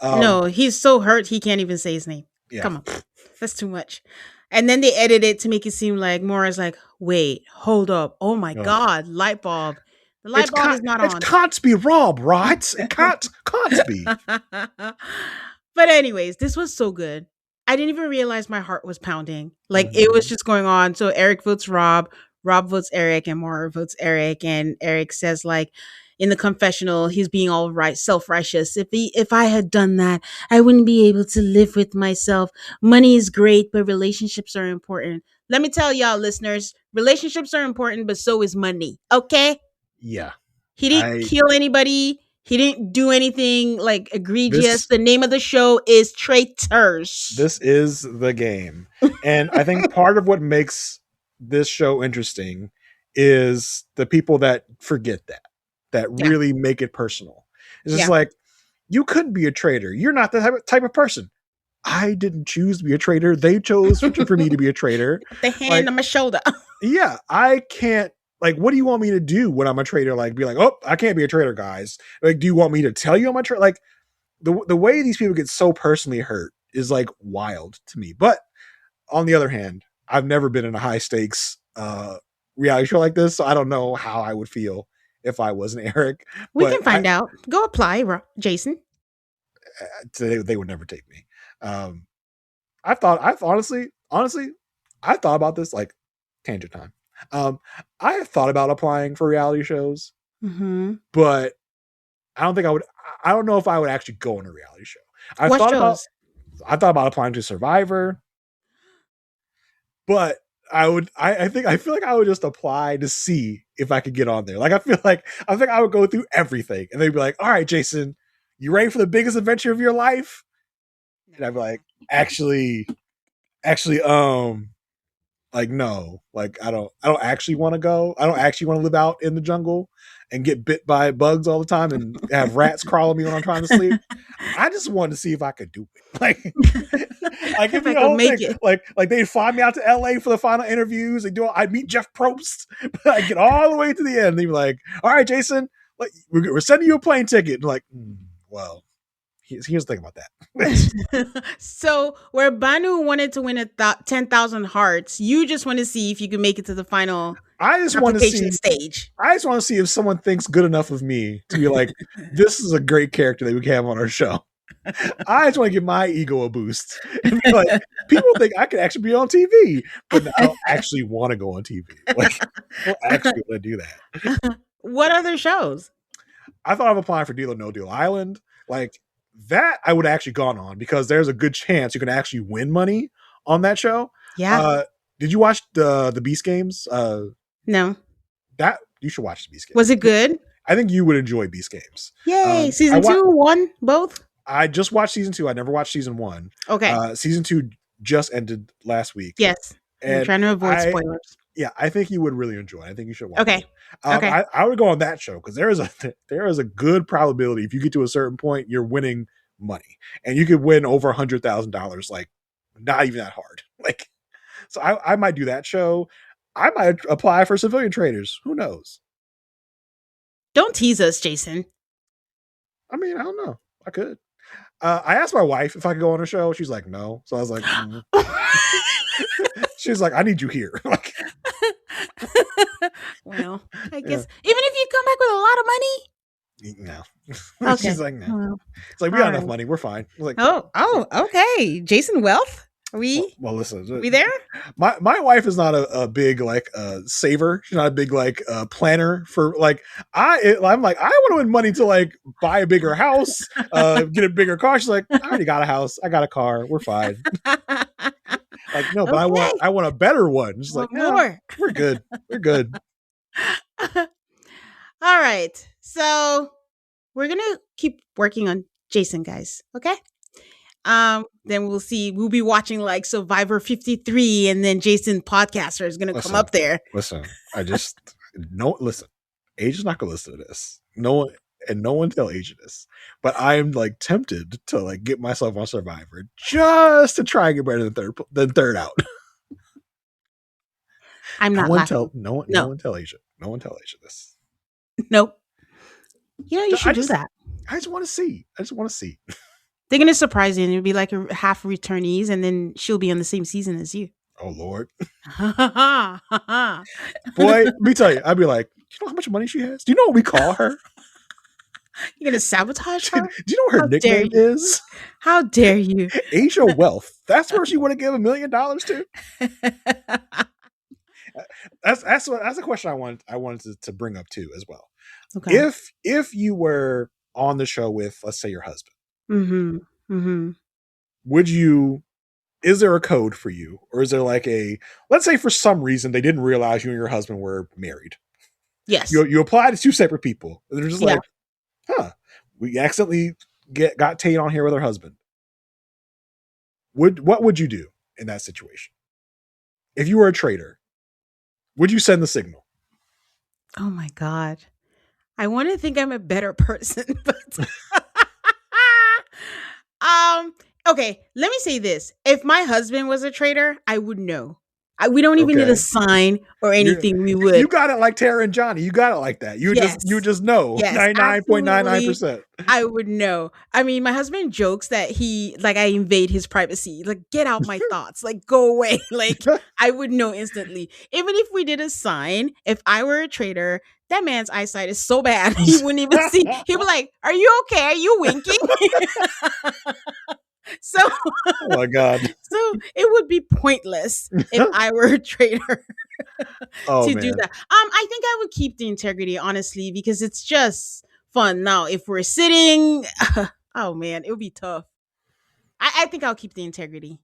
Um, No, he's so hurt he can't even say his name. yeah. Come on. That's too much. And then they edit it to make it seem like Mora's like, wait, hold up. Oh my Ugh. God, light bulb. The light bulb is not It on. can't be Rob, right? It can't be. But anyways, this was so good. I didn't even realize my heart was pounding. Like it was Mhm. just going on. So Eric votes Rob, Rob votes Eric, and Mara votes Eric. And Eric says like in the confessional, he's being all right, self-righteous. If I had done that, I wouldn't be able to live with myself. Money is great, but relationships are important. Let me tell y'all, listeners, relationships are important, but so is money. Okay? Yeah. He didn't I kill anybody. He didn't do anything like egregious. this The name of the show is Traitors. this is the game. And I think part of what makes this show interesting is the people that forget that Yeah. really make it personal. It's just Yeah. like, you couldn't be a traitor. You're not the type of person. I didn't choose to be a traitor. They chose for me to be a traitor. The hand Like, on my shoulder. yeah, I can't. Like, what do you want me to do when I'm a traitor? Like, be like, oh, I can't be a traitor, guys. Like, do you want me to tell you I'm a traitor? Like, the way these people get so personally hurt is like wild to me. But on the other hand, I've never been in a high stakes reality show like this, so I don't know how I would feel if I was an Eric. We But can find out. Go apply, Jason. they would never take me. Um, I've honestly, I thought about this like tangent time. Um, I have thought about applying for reality shows, Mm-hmm. but I don't think I would. I don't know if I would actually go on a reality show. I've What thought about shows? I thought about applying to Survivor, but I would. I feel like I would just apply to see if I could get on there. Like I think I would go through everything, and they'd be like, "All right, Jason, you ready for the biggest adventure of your life?" And I'd be like, "Actually, actually, like no, like I don't actually want to go. I don't actually want to live out in the jungle and get bit by bugs all the time and have rats crawling me when I'm trying to sleep. I just wanted to see if I could do it. Like give If me I the could whole make thing. it. Like they'd fly me out to LA for the final interviews. They do. I'd meet Jeff Probst. I get all the way to the end. They'd be like, "All right, Jason, like we're sending you a plane ticket." And like, well, here's the thing about that. So where Banu wanted to win 10,000 hearts, you just want to see if you can make it to the final I just want to application see stage. I just want to see if someone thinks good enough of me to be like, this is a great character that we can have on our show. I just want to give my ego a boost and be like, people think I could actually be on TV, but I don't actually want to go on TV. Like, I don't actually want to do that. What other shows? I thought of applying for Deal or No Deal Island. Like, that I would have actually gone on because there's a good chance you can actually win money on that show. Yeah. Uh, did you watch the Beast Games? No. That you should watch the Beast Was Games. it good? I think you would enjoy Beast Games. Yay. I Season 2, 1, both? I just watched season 2. I never watched season 1. Okay. Season 2 just ended last week, Yes. We're and trying to avoid spoilers. I think you would really enjoy it. I think you should watch Okay. it. Okay. I would go on that show because there is a good probability if you get to a certain point, you're winning money, and you could win over $100,000. Like, not even that hard. Like, so I might do that show. I might apply for Civilian Traitors. Who knows? Don't tease us, Jason. I mean, I don't know. I could. I asked my wife if I could go on a show. She's like, no. So I was like, she's like, I need you here. Like, Well, I yeah, guess even if you come back with a lot of money. no. Okay. She's like, no. Well, It's like, we all got enough right. money. We're fine. I was like, Oh, okay. Jason Wealth? Are we listen. we there? My wife is not a big like saver. She's not a big like planner for like I'm like I want to win money to like buy a bigger house, get a bigger car. She's like, I already got a house, I got a car, we're fine. Like, no, but Okay. I want a better one. She's like, Want no, more. we're good. We're good. All right. So we're gonna keep working on Jason, guys. Okay. Then we'll see. We'll be watching like Survivor 53, and then Jason Podcaster is gonna come Listen, up there. listen. I just no listen. Age is not gonna listen to this. No one and no one tell Age this. But I'm like tempted to like get myself on Survivor just to try and get better than third out. I'm No not one laughing. tell no No. one tell Asia. No one tell Asia this. Nope. You know, you should I do just that. I just want to see. I just want to see. They're gonna surprise you, and it'll be like a half returnees, and then she'll be on the same season as you. Oh Lord, You're boy, let me tell you, I'd be like, you know how much money she has? Do you know what we call her? gonna sabotage Do her? you know what her How dare nickname you? is? How dare you? Asia Wealth. That's where she would have given $1 million to. That's a question I wanted to bring up too as well. Okay. If you were on the show with, let's say, your husband, Mm-hmm. Mm-hmm. would you? Is there a code for you, or is there like a, let's say for some reason they didn't realize you and your husband were married? Yes. You apply to two separate people, and they're just Yeah. like, huh, we accidentally got Tate on here with her husband. What would you do in that situation? If you were a traitor, would you send the signal? Oh my God. I want to think I'm a better person, but um okay, let me say this. If my husband was a traitor, I would know. We don't even need a Okay. sign or You anything. We you would. got it like Tara and Johnny. You got it like that. You Yes. just know Yes, absolutely. 99.99%. I would know. I mean, my husband jokes that he like I invade his privacy. Like, get out my thoughts. Like, go away. Like, I would know instantly. Even if we did a sign, if I were a traitor, that man's eyesight is so bad he wouldn't even see. He'd be like, "Are you okay? Are you winking?" so, Oh my god. so it would be pointless if I were a traitor Oh to do man. that. I think I would keep the integrity, honestly, because it's just fun. Now, if we're sitting, oh man, it would be tough. I think I'll keep the integrity.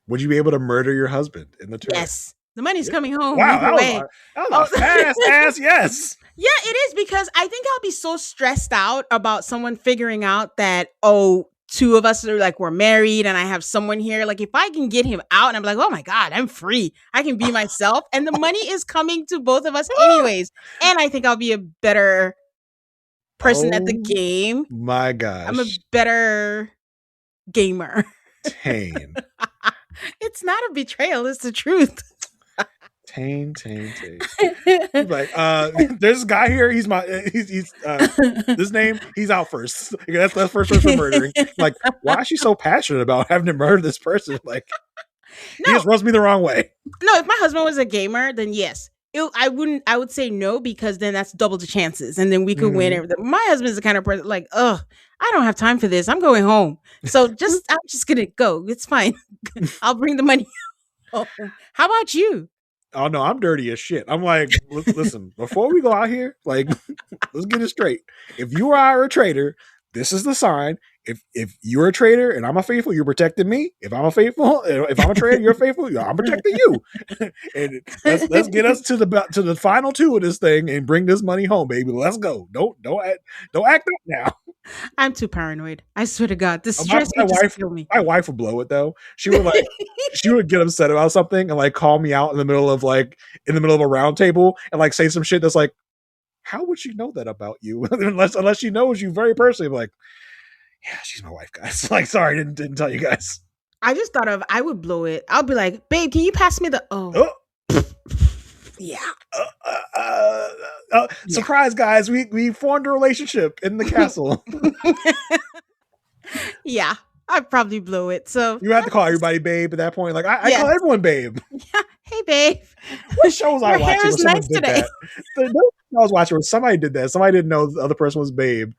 Would you be able to murder your husband in the tour? Yes, the money's Yeah. coming home Wow, either way. that was Oh, a fast ass yes. yeah, it is because I think I'll be so stressed out about someone figuring out that two of us are like we're married and I have someone here. Like if I can get him out and I'm like, oh my God, I'm free. I can be myself. And the money is coming to both of us anyways. And I think I'll be a better person at the Oh game. my I'm a gosh. better gamer. Tane. It's not a betrayal, it's the truth. Tane. He's like, there's a guy here. He's this name. He's out first. That's the first person murdering. Like, why is she so passionate about having to murder this person? Like, he No, just rubs me the wrong way. no, if my husband was a gamer, then yes. I wouldn't. I would say no because then that's double the chances, and then we could win Mm-hmm. everything. My husband's the kind of person like, ugh, I don't have time for this. I'm going home. So I'm just gonna go. It's fine. I'll bring the money home. How about you? Oh no, I'm dirty as shit. I'm like, listen, before we go out here, like, let's get it straight. If you are a traitor, this is the sign. If you're a traitor and I'm a faithful, you're protecting me. If I'm a traitor, you're faithful. I'm protecting you. And let's get us to the final two of this thing and bring this money home, baby. Let's go. Don't act up now. I'm too paranoid. I swear to God, the My, stress my would just wife, kill me. my wife would blow it though. She would get upset about something and like call me out in the middle of a round table and like say some shit that's like, how would she know that about you? unless she knows you very personally. Like, yeah, she's my wife, guys. Like, sorry, didn't tell you guys. I just thought of I would blow it. I'll be like, babe, can you pass me the Oh, yeah. Yeah. surprise, guys! We formed a relationship in the castle. Yeah. I'd probably blow it. So You have to call everybody babe at that point. Like, I yes. call everyone babe. Yeah. Hey babe. What shows I Your hair watching where is someone nice did today. that? The I was watching where somebody did that. Somebody didn't know the other person was babe.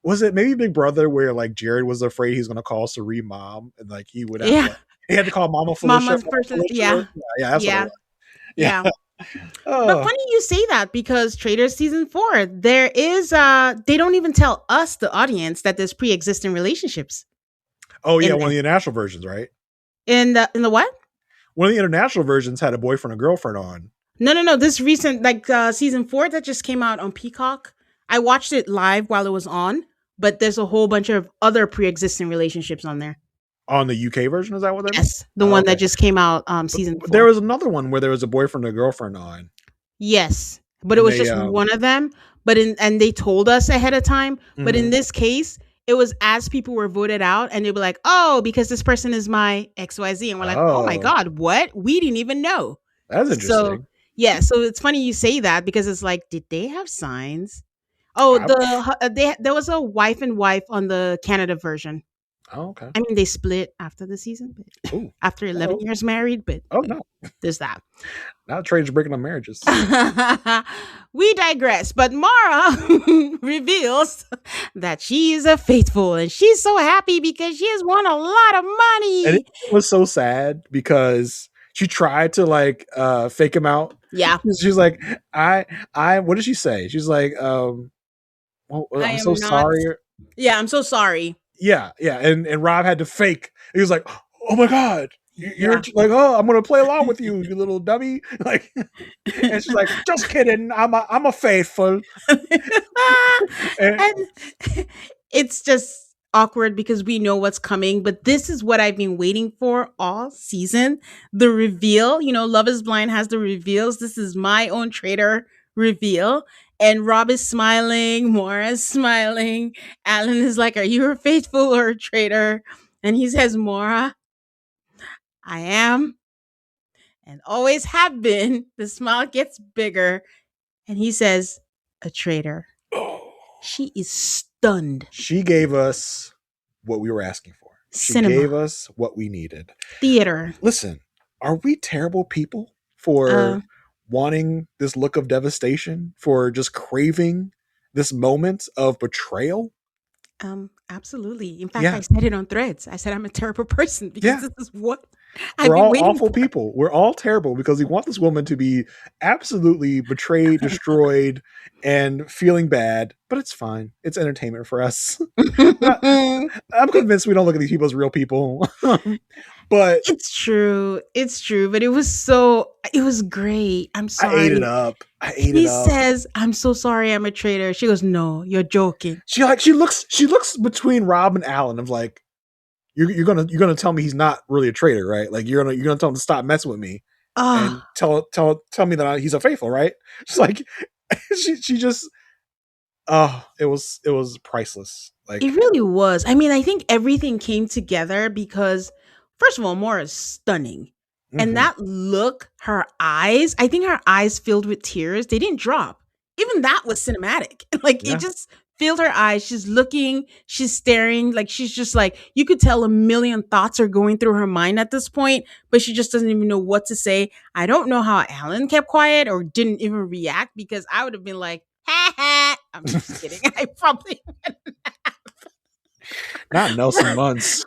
Was it maybe Big Brother where like Jared was afraid he's gonna call Sari mom and like he would have Yeah. to he had to call Mama Felicia. Mama's person. Yeah, Yeah. yeah, that's what it Yeah. was. Yeah. Yeah. But Oh. funny you say that because Traitors season 4, there is they don't even tell us the audience that there's pre-existing relationships Oh yeah, in one of there. the international versions, right? In the what? One of the international versions had a boyfriend or girlfriend on. No. This recent like season 4 that just came out on Peacock. I watched it live while it was on, but there's a whole bunch of other pre-existing relationships on there. On the UK version, is that what that means? Yes, the Oh, one okay. that just came out season But 4. there was another one where there was a boyfriend or girlfriend on. Yes, but it And was they just one of them. And they told us ahead of time. But in mhm. this case, it was as people were voted out, and they were like, "Oh, because this person is my XYZ," and we're like, "Oh my Oh, god, what? We didn't even know." that's So interesting. yeah, so it's funny you say that because it's like, did they have signs? Oh, I, there was a wife and wife on the Canada version. Oh, okay. I mean, they split after the season, but Ooh. after 11 Oh. years married, but Oh no. there's that. Now Traitors breaking up marriages. We digress, but Mara reveals that she is a faithful and she's so happy because she has won a lot of And it money. was so sad because she tried to like fake him out. Yeah, She's like, I what did she say? She's like, I I'm so am not. sorry. Yeah, I'm so sorry. Yeah, yeah. And Rob had to fake. He was like, oh my god. You're Yeah. like, oh, I'm gonna play along with you, you little dummy. Like, and she's like, just kidding. I'm a faithful. And And it's just awkward because we know what's coming, but this is what I've been waiting for all season. The reveal, Love is Blind has the reveals. This is my own traitor reveal. And Rob is smiling, Maura's smiling. Alan is like, are you a faithful or a traitor? And he says, Maura, I am and always have been. The smile gets bigger. And he says, a traitor. oh, She is stunned. she gave us what we were asking for. She Cinema, gave us what we needed. theater. Listen, are we terrible people Uh, for wanting this look of devastation, for just craving this moment of betrayal? Absolutely. In fact, I Yeah, said it on Threads. I said I'm a terrible person because yeah. this is what I've We're been all waiting awful for. people. We're all terrible because we want this woman to be absolutely betrayed, destroyed, and feeling bad. But it's fine. It's entertainment for us. I'm convinced we don't look at these people as real people. But It's true. It's true. But it was great. I'm I ate it sorry. up. I ate it He up. says, I'm so sorry I'm a traitor. She goes, no, you're joking. She looks between Rob and Alan of like, you're gonna tell me he's not really a traitor, right? Like you're gonna tell him to stop messing with me and Ah, tell me that he's a faithful, right? She's like, she just, oh, it was priceless. it Like, really was. I mean, I think everything came together because, first of all, Maura's stunning. And mhm, that look, her eyes, I think her eyes filled with tears. They didn't drop. Even that was cinematic. Like it yeah, just filled her eyes. She's looking, she's staring, like she's just like, you could tell a million thoughts are going through her mind at this point, but she just doesn't even know what to say. I don't know how Alan kept quiet or didn't even react because I would have been like, ha ha. I'm just kidding. I probably not Nelson Muntz.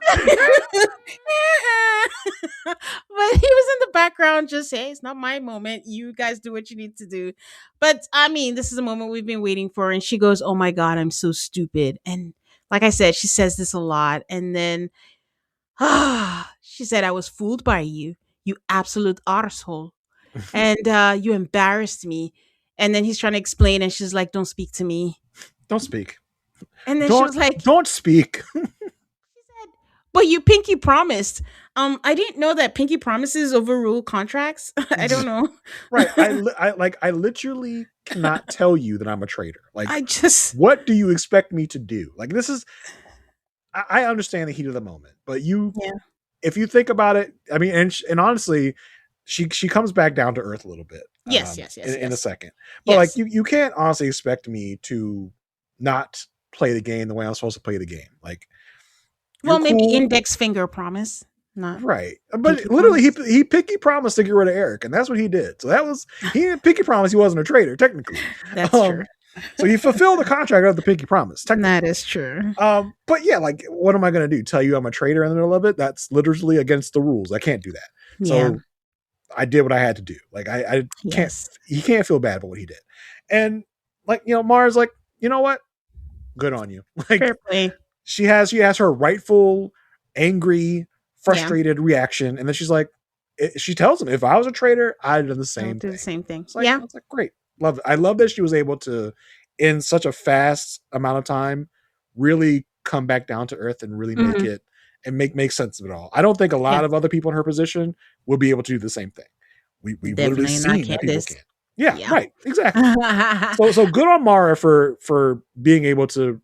but he was in the background just hey, it's not my moment. You guys do what you need to do. But I mean, this is a moment we've been waiting for. And she goes, oh my God, I'm so stupid. And like I said, she says this a lot. And then she said, I was fooled by you, you absolute arsehole. And you embarrassed me. And then he's trying to explain, and she's like, don't speak to me. Don't speak. And then she Don't was like, don't speak. she said, but you pinky promised. I didn't know that pinky promises overrule contracts. I don't know. Right. I literally cannot tell you that I'm a traitor. Like, I just what do you expect me to do? Like, this is, I understand the heat of the moment, but yeah. if you think about it, I mean, and honestly, she comes back down to earth a little bit, Yes, yes, yes, in a yes. second. But like, Yes. you can't honestly expect me to not play the game the way I'm supposed to play the game. Like, you're Well, maybe cool. index finger promise, not Right. But pinky literally promise. he pinky promised to get rid of Eric, and that's what he did. So that was, he didn't pinky promise he wasn't a traitor, technically. That's true. Um so he fulfilled the contract of the pinky promise, That technically. is true. But yeah, like, what am I gonna do? Tell you I'm a traitor in the middle of it? That's literally against the rules. I can't do that. Yeah. So I did what I had to do. Like, I can't, Yes. he can't feel bad about what he did. And like, Mara's like, you know what? Good on you. Like, Fair play. she has her rightful, angry, Yeah. frustrated reaction, and then she's like, she tells him, if I was a traitor, I'd have done the I'll same do the thing. same thing. It's like, Yeah. it's like, great, love it. I love that she was able to, in such a fast amount of time, really come back down to earth and really make Hmm. it and make sense of it all. I don't think a lot Yes. of other people in her position will be able to do the same thing. We've literally Definitely not seen that people Candace. can. Yeah, Yeah. right, exactly. So good on Mara for being able to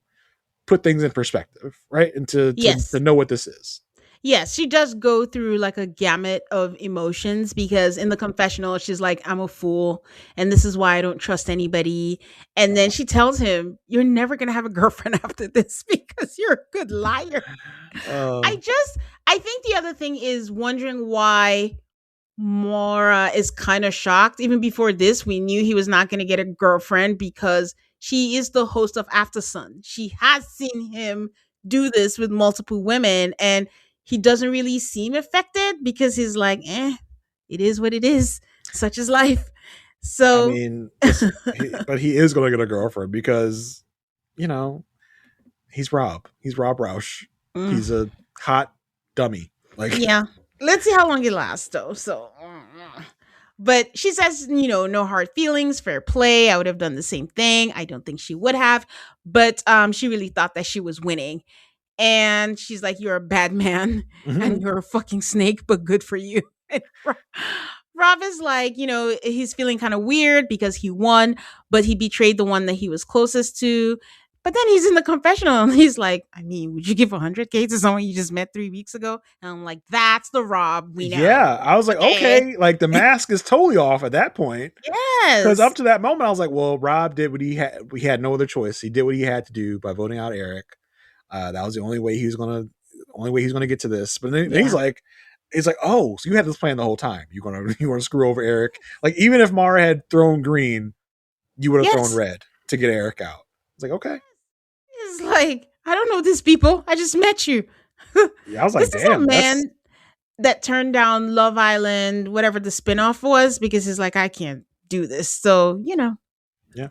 put things in perspective, right? And to Yes. know what this is. Yes, she does go through like a gamut of emotions because in the confessional, she's like, I'm a fool and this is why I don't trust anybody. And then she tells him, you're never going to have a girlfriend after this because you're a good liar. Uh, I think the other thing is wondering why Mora is kind of shocked. Even before this, we knew he was not going to get a girlfriend because she is the host of After Sun. She has seen him do this with multiple women, and he doesn't really seem affected because he's like, it is what it is. Such is life. I So, mean, listen, but he is going to get a girlfriend because you know he's Rob. He's Rob Roush. mm, He's a hot dummy. Like, yeah. Let's see how long it lasts, though. So, but she says, no hard feelings, fair play. I would have done the same thing. I don't think she would have, but she really thought that she was winning. And she's like, "You're a bad man and mhm. you're a fucking snake, but good for you." And Rob is like, he's feeling kind of weird because he won, but he betrayed the one that he was closest to. But then he's in the confessional and he's like, I mean, would you give 100K to someone you just met 3 weeks ago? And I'm like, that's the Rob we Yeah, know. I was like, Okay. okay, like the mask is totally off at that point. Because up Yes. to that moment, I was like, well, Rob did what he had. We had no other choice. He did what he had to do by voting out Eric. That was the only way he's gonna get to this. But then Yeah. he's like, oh, so you had this plan the whole time. You want to screw over Eric? Like even if Mara had thrown green, you would have thrown Yes. red to get Eric out. I was like, okay. It's like, I don't know these people. I just met you. Yeah, I was This like, is a damn, that's man that turned down Love Island, whatever the spinoff was, because he's like, I can't do this. So, yeah.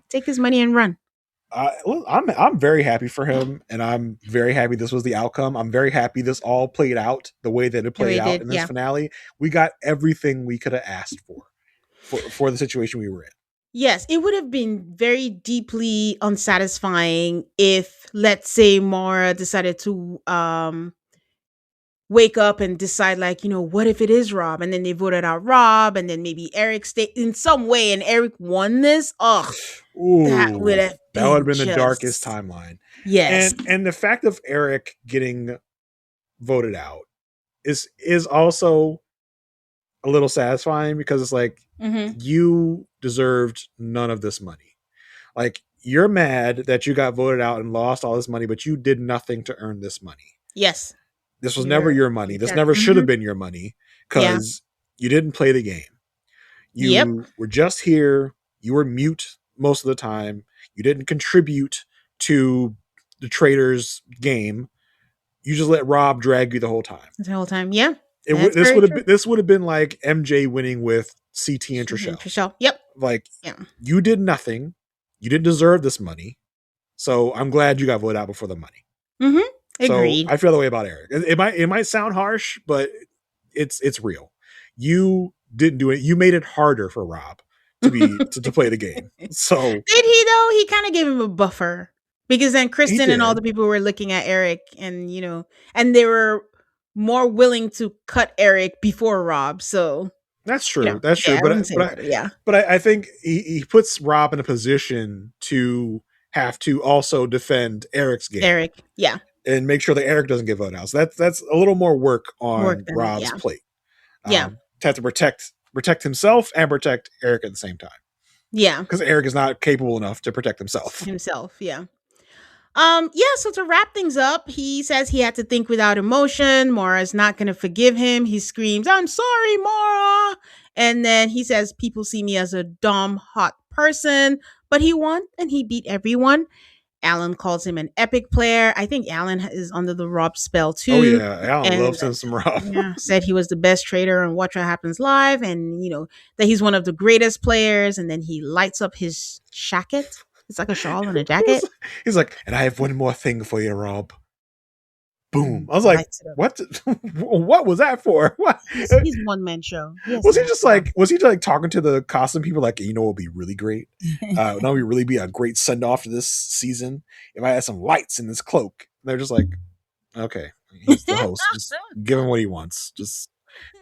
take his money and run. I'm very happy for him, and I'm very happy this was the outcome. I'm very happy this all played out the way that it The way played he out did. in this Yeah. finale. We got everything we could have asked for the situation we were in. Yes, it would have been very deeply unsatisfying if, let's say, Mara decided to wake up and decide, like, what if it is Rob? And then they voted out Rob, and then maybe Eric stayed in some way, and Eric won this. Ugh, that would Ooh, have that would have been been the darkest just, timeline. yes. And the fact of Eric getting voted out is also a little satisfying because it's like Hmm. you deserved none of this money. Like you're mad that you got voted out and lost all this money, but you did nothing to earn this money. Yes. This was never You're your money. This exact never should mhm. have been your money Yeah. because you didn't play the game. Yep. You were just here. You were mute most of the time. You didn't contribute to the Traitors game. You just let Rob drag you the whole time. The whole time. Yeah. That's very true. This would have been like MJ winning with CT and Mhm, Trishelle. Trishelle. Yep. Like Yeah. you did nothing. You didn't deserve this money. So I'm glad you got voted out before the money. Mhm. So Agreed. I feel the way about Eric. It might sound harsh, but it's real. You didn't do it. You made it harder for Rob to play the game. So Did he though? He kind of gave him a buffer because then he Kristen and all the did. people were looking at Eric, and and they were more willing to cut Eric before Rob. So That's true. That's true. yeah, I wouldn't say murder. Yeah, I think he puts Rob in a position to have to also defend Eric's game Eric. Yeah, and make sure that Eric doesn't get voted out. So that's a little more work work on than Rob's yeah, plate. yeah, To have to protect himself and protect Eric at the same time yeah. because Eric is not capable enough to protect himself. Himself. Yeah. Yeah, so to wrap things up, he says he had to think without emotion. Mara's not going to forgive him. He screams, I'm sorry, Mara. And then he says, people see me as a dumb, hot person. But he won and he beat everyone. Alan calls him an epic player. I think Alan is under the Rob spell Oh too. yeah, Alan And loves him some Rob. yeah, said he was the best trader on Watch What Happens Live, and that he's one of the greatest players. And then he lights up his jacket. It's like a shawl and a jacket. He's like, and I have one more thing for you, Rob. Boom. And I was like, lights it up. what? What was that for? What? He's one man show. Yes, Was he just like? Was he like talking to the costume people? Like, you know, it'll be really great. Now we really be a great send off to this season if I had some lights in this cloak. And they're just like, okay, he's the host. Just give him what he wants. Just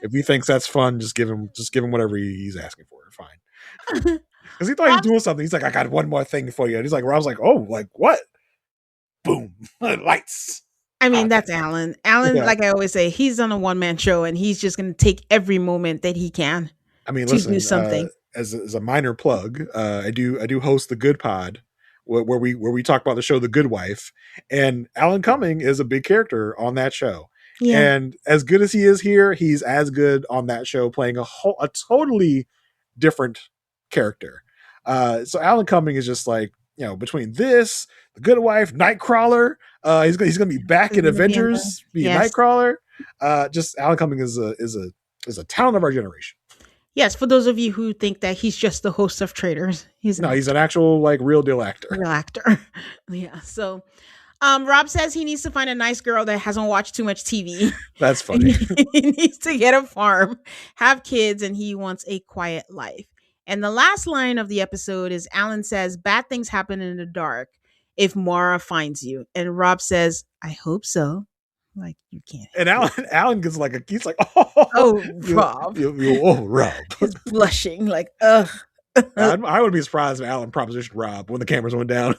if he thinks that's fun, just give him whatever he's asking for. Fine. Because he thought he was Rob's doing something. He's like, I got one more thing for you. And he's like, Rob's like, oh, like what? Boom, lights. I mean, Ah, that's Alan. Alan, yeah. like I always say, he's on a one man show and he's just going to take every moment that he can I mean, to do listen, something. as a minor plug, I do host the Good Pod, where we talk about the show The Good Wife, and Alan Cumming is a big character on that show. Yeah. And as good as he is here, he's as good on that show, playing a totally different character. So Alan Cumming is just like, you know, between this, The Good Wife, Nightcrawler. He's gonna be back He's in going to be in the. Avengers, be Yes. Nightcrawler. Just Alan Cumming is a talent of our generation. Yes. For those of you who think that he's just the host of Traitors, he's an No, he's actor, an actual like real deal actor. real actor. Yeah. So Rob says he needs to find a nice girl that hasn't watched too much TV. That's And funny. he needs to get a farm, have kids, and he wants a quiet life. And the last line of the episode is Alan says, "Bad things happen in the dark if Mara finds you." And Rob says, "I hope so." Like, you can't And help it. Alan gets like he's like, oh, Oh, Rob. oh, Rob. He's blushing like, ugh. I would be surprised if Alan propositioned Rob when the cameras went down.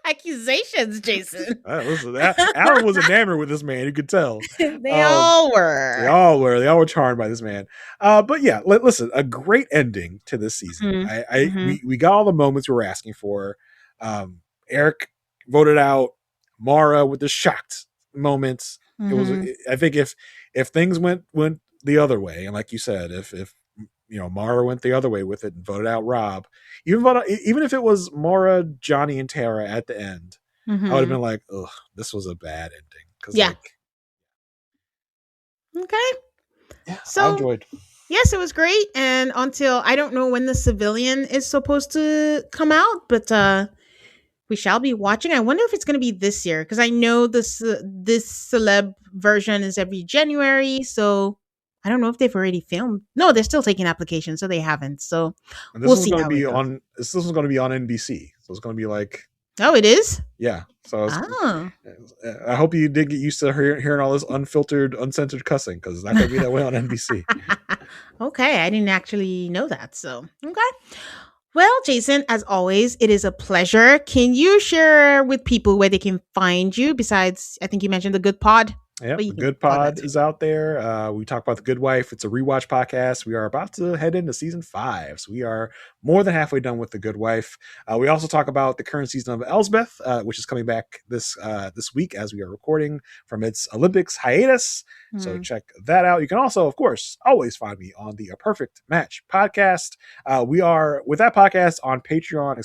Accusations, Jason. Listen, Alan was enamored with this man. You could tell. They Um, all were. They all were. They all were charmed by this man. But yeah, listen, a great ending to this season. Mm-hmm. We got all the moments we were asking for. Eric voted out Mara with the shocked moments. It was. Mm-hmm. I think if things went the other way, and like you said, if you know Mara went the other way with it and voted out Rob, even if it was Mara, Johnny, and Tara at the end, I would have Mm-hmm. been like, ugh, this was a bad ending because Yeah. like Okay. yeah, I So enjoyed. yes, it was great. And until I don't know when the civilian is supposed to come out, but we shall be watching. I wonder if it's going to be this year because I know this celeb version is every January. So I don't know if they've already filmed. No, they're still taking applications, so they haven't. So And we'll see how it goes. this one's going to be on NBC. So it's going to be like Oh, it is. yeah. So Oh. I hope you did get used to hearing all this unfiltered, uncensored cussing because it's not going to be that way on NBC. Okay, I didn't actually know that. So okay. Well, Jason, as always, it is a pleasure. Can you share with people where they can find you? Besides, I think you mentioned the Good Pod, Yep, but you the can Good plug that Pod too. is out there. We talk about the Good Wife. It's a rewatch podcast. We are about to head into season 5, so we are more than halfway done with the Good Wife. We also talk about the current season of Elsbeth, which is coming back this week as we are recording from its Olympics hiatus. So Hmm. check that out. You can also, of course, always find me on the A Perfect Match podcast. We are with that podcast on Patreon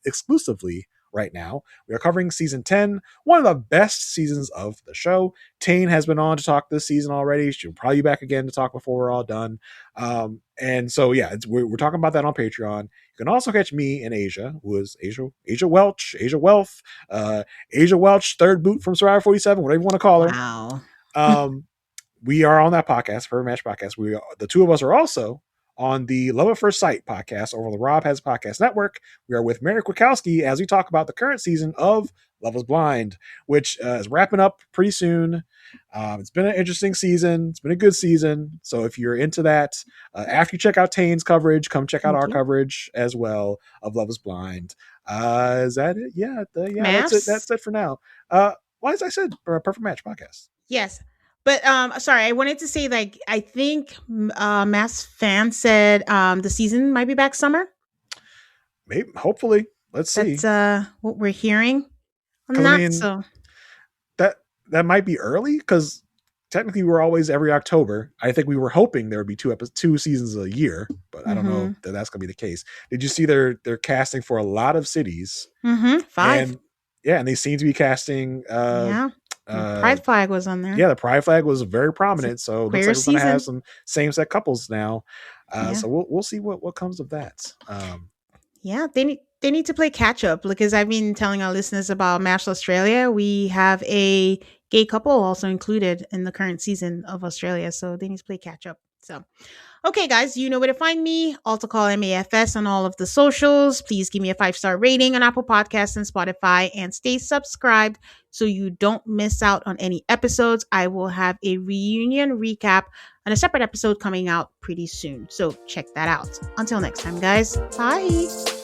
exclusively right now. We are covering season 10, one of the best seasons of the show. Tane has been on to talk this season already. She'll probably be back again to talk before we're all done. And so, yeah, we're talking about that on Patreon. You can also catch me and Asia, who is Asia Welch, Asia Wealth, Asia Welch, third boot from Survivor 47, whatever you want to call her. Wow. Um, we are on that podcast, for a Match podcast. The two of us are also on the Love at First Sight podcast over the Rob Has Podcast Network. We are with Mary Kwiatkowski as we talk about the current season of Love is Blind, which is wrapping up pretty soon. It's been an interesting season. It's been a good season. So if you're into that, after you check out Tane's coverage, come check out Thank our you. coverage as well of Love is Blind. Is that it? Yeah, that's it. Mass? That's it for now. Well, as I said, Perfect Match podcast. Yes. But sorry, I wanted to say like I think Mass fan said the season might be back summer. Maybe, hopefully, let's see. That's what we're hearing on Because I that. mean, So that that might be early because technically we're always every October. I think we were hoping there would be two seasons a year, but I don't know that that's going to be the case. Did you see they're casting for a lot of cities? 5. And yeah, and they seem to be casting. Yeah. Pride flag was on there. Yeah, the Pride flag was very It's a prominent, so it looks queer like we're going to have season. some same-sex couples now. Yeah. So we'll see what comes of that. Yeah, they need to play catch up because I've been telling our listeners about Mash Australia. We have a gay couple also included in the current season of Australia, so they need to play catch up. So, okay, guys, you know where to find me. Also call MAFS on all of the socials. Please give me a 5-star rating on Apple Podcasts and Spotify, and stay subscribed so you don't miss out on any episodes. I will have a reunion recap on a separate episode coming out pretty soon, so check that out. Until next time, guys. Bye.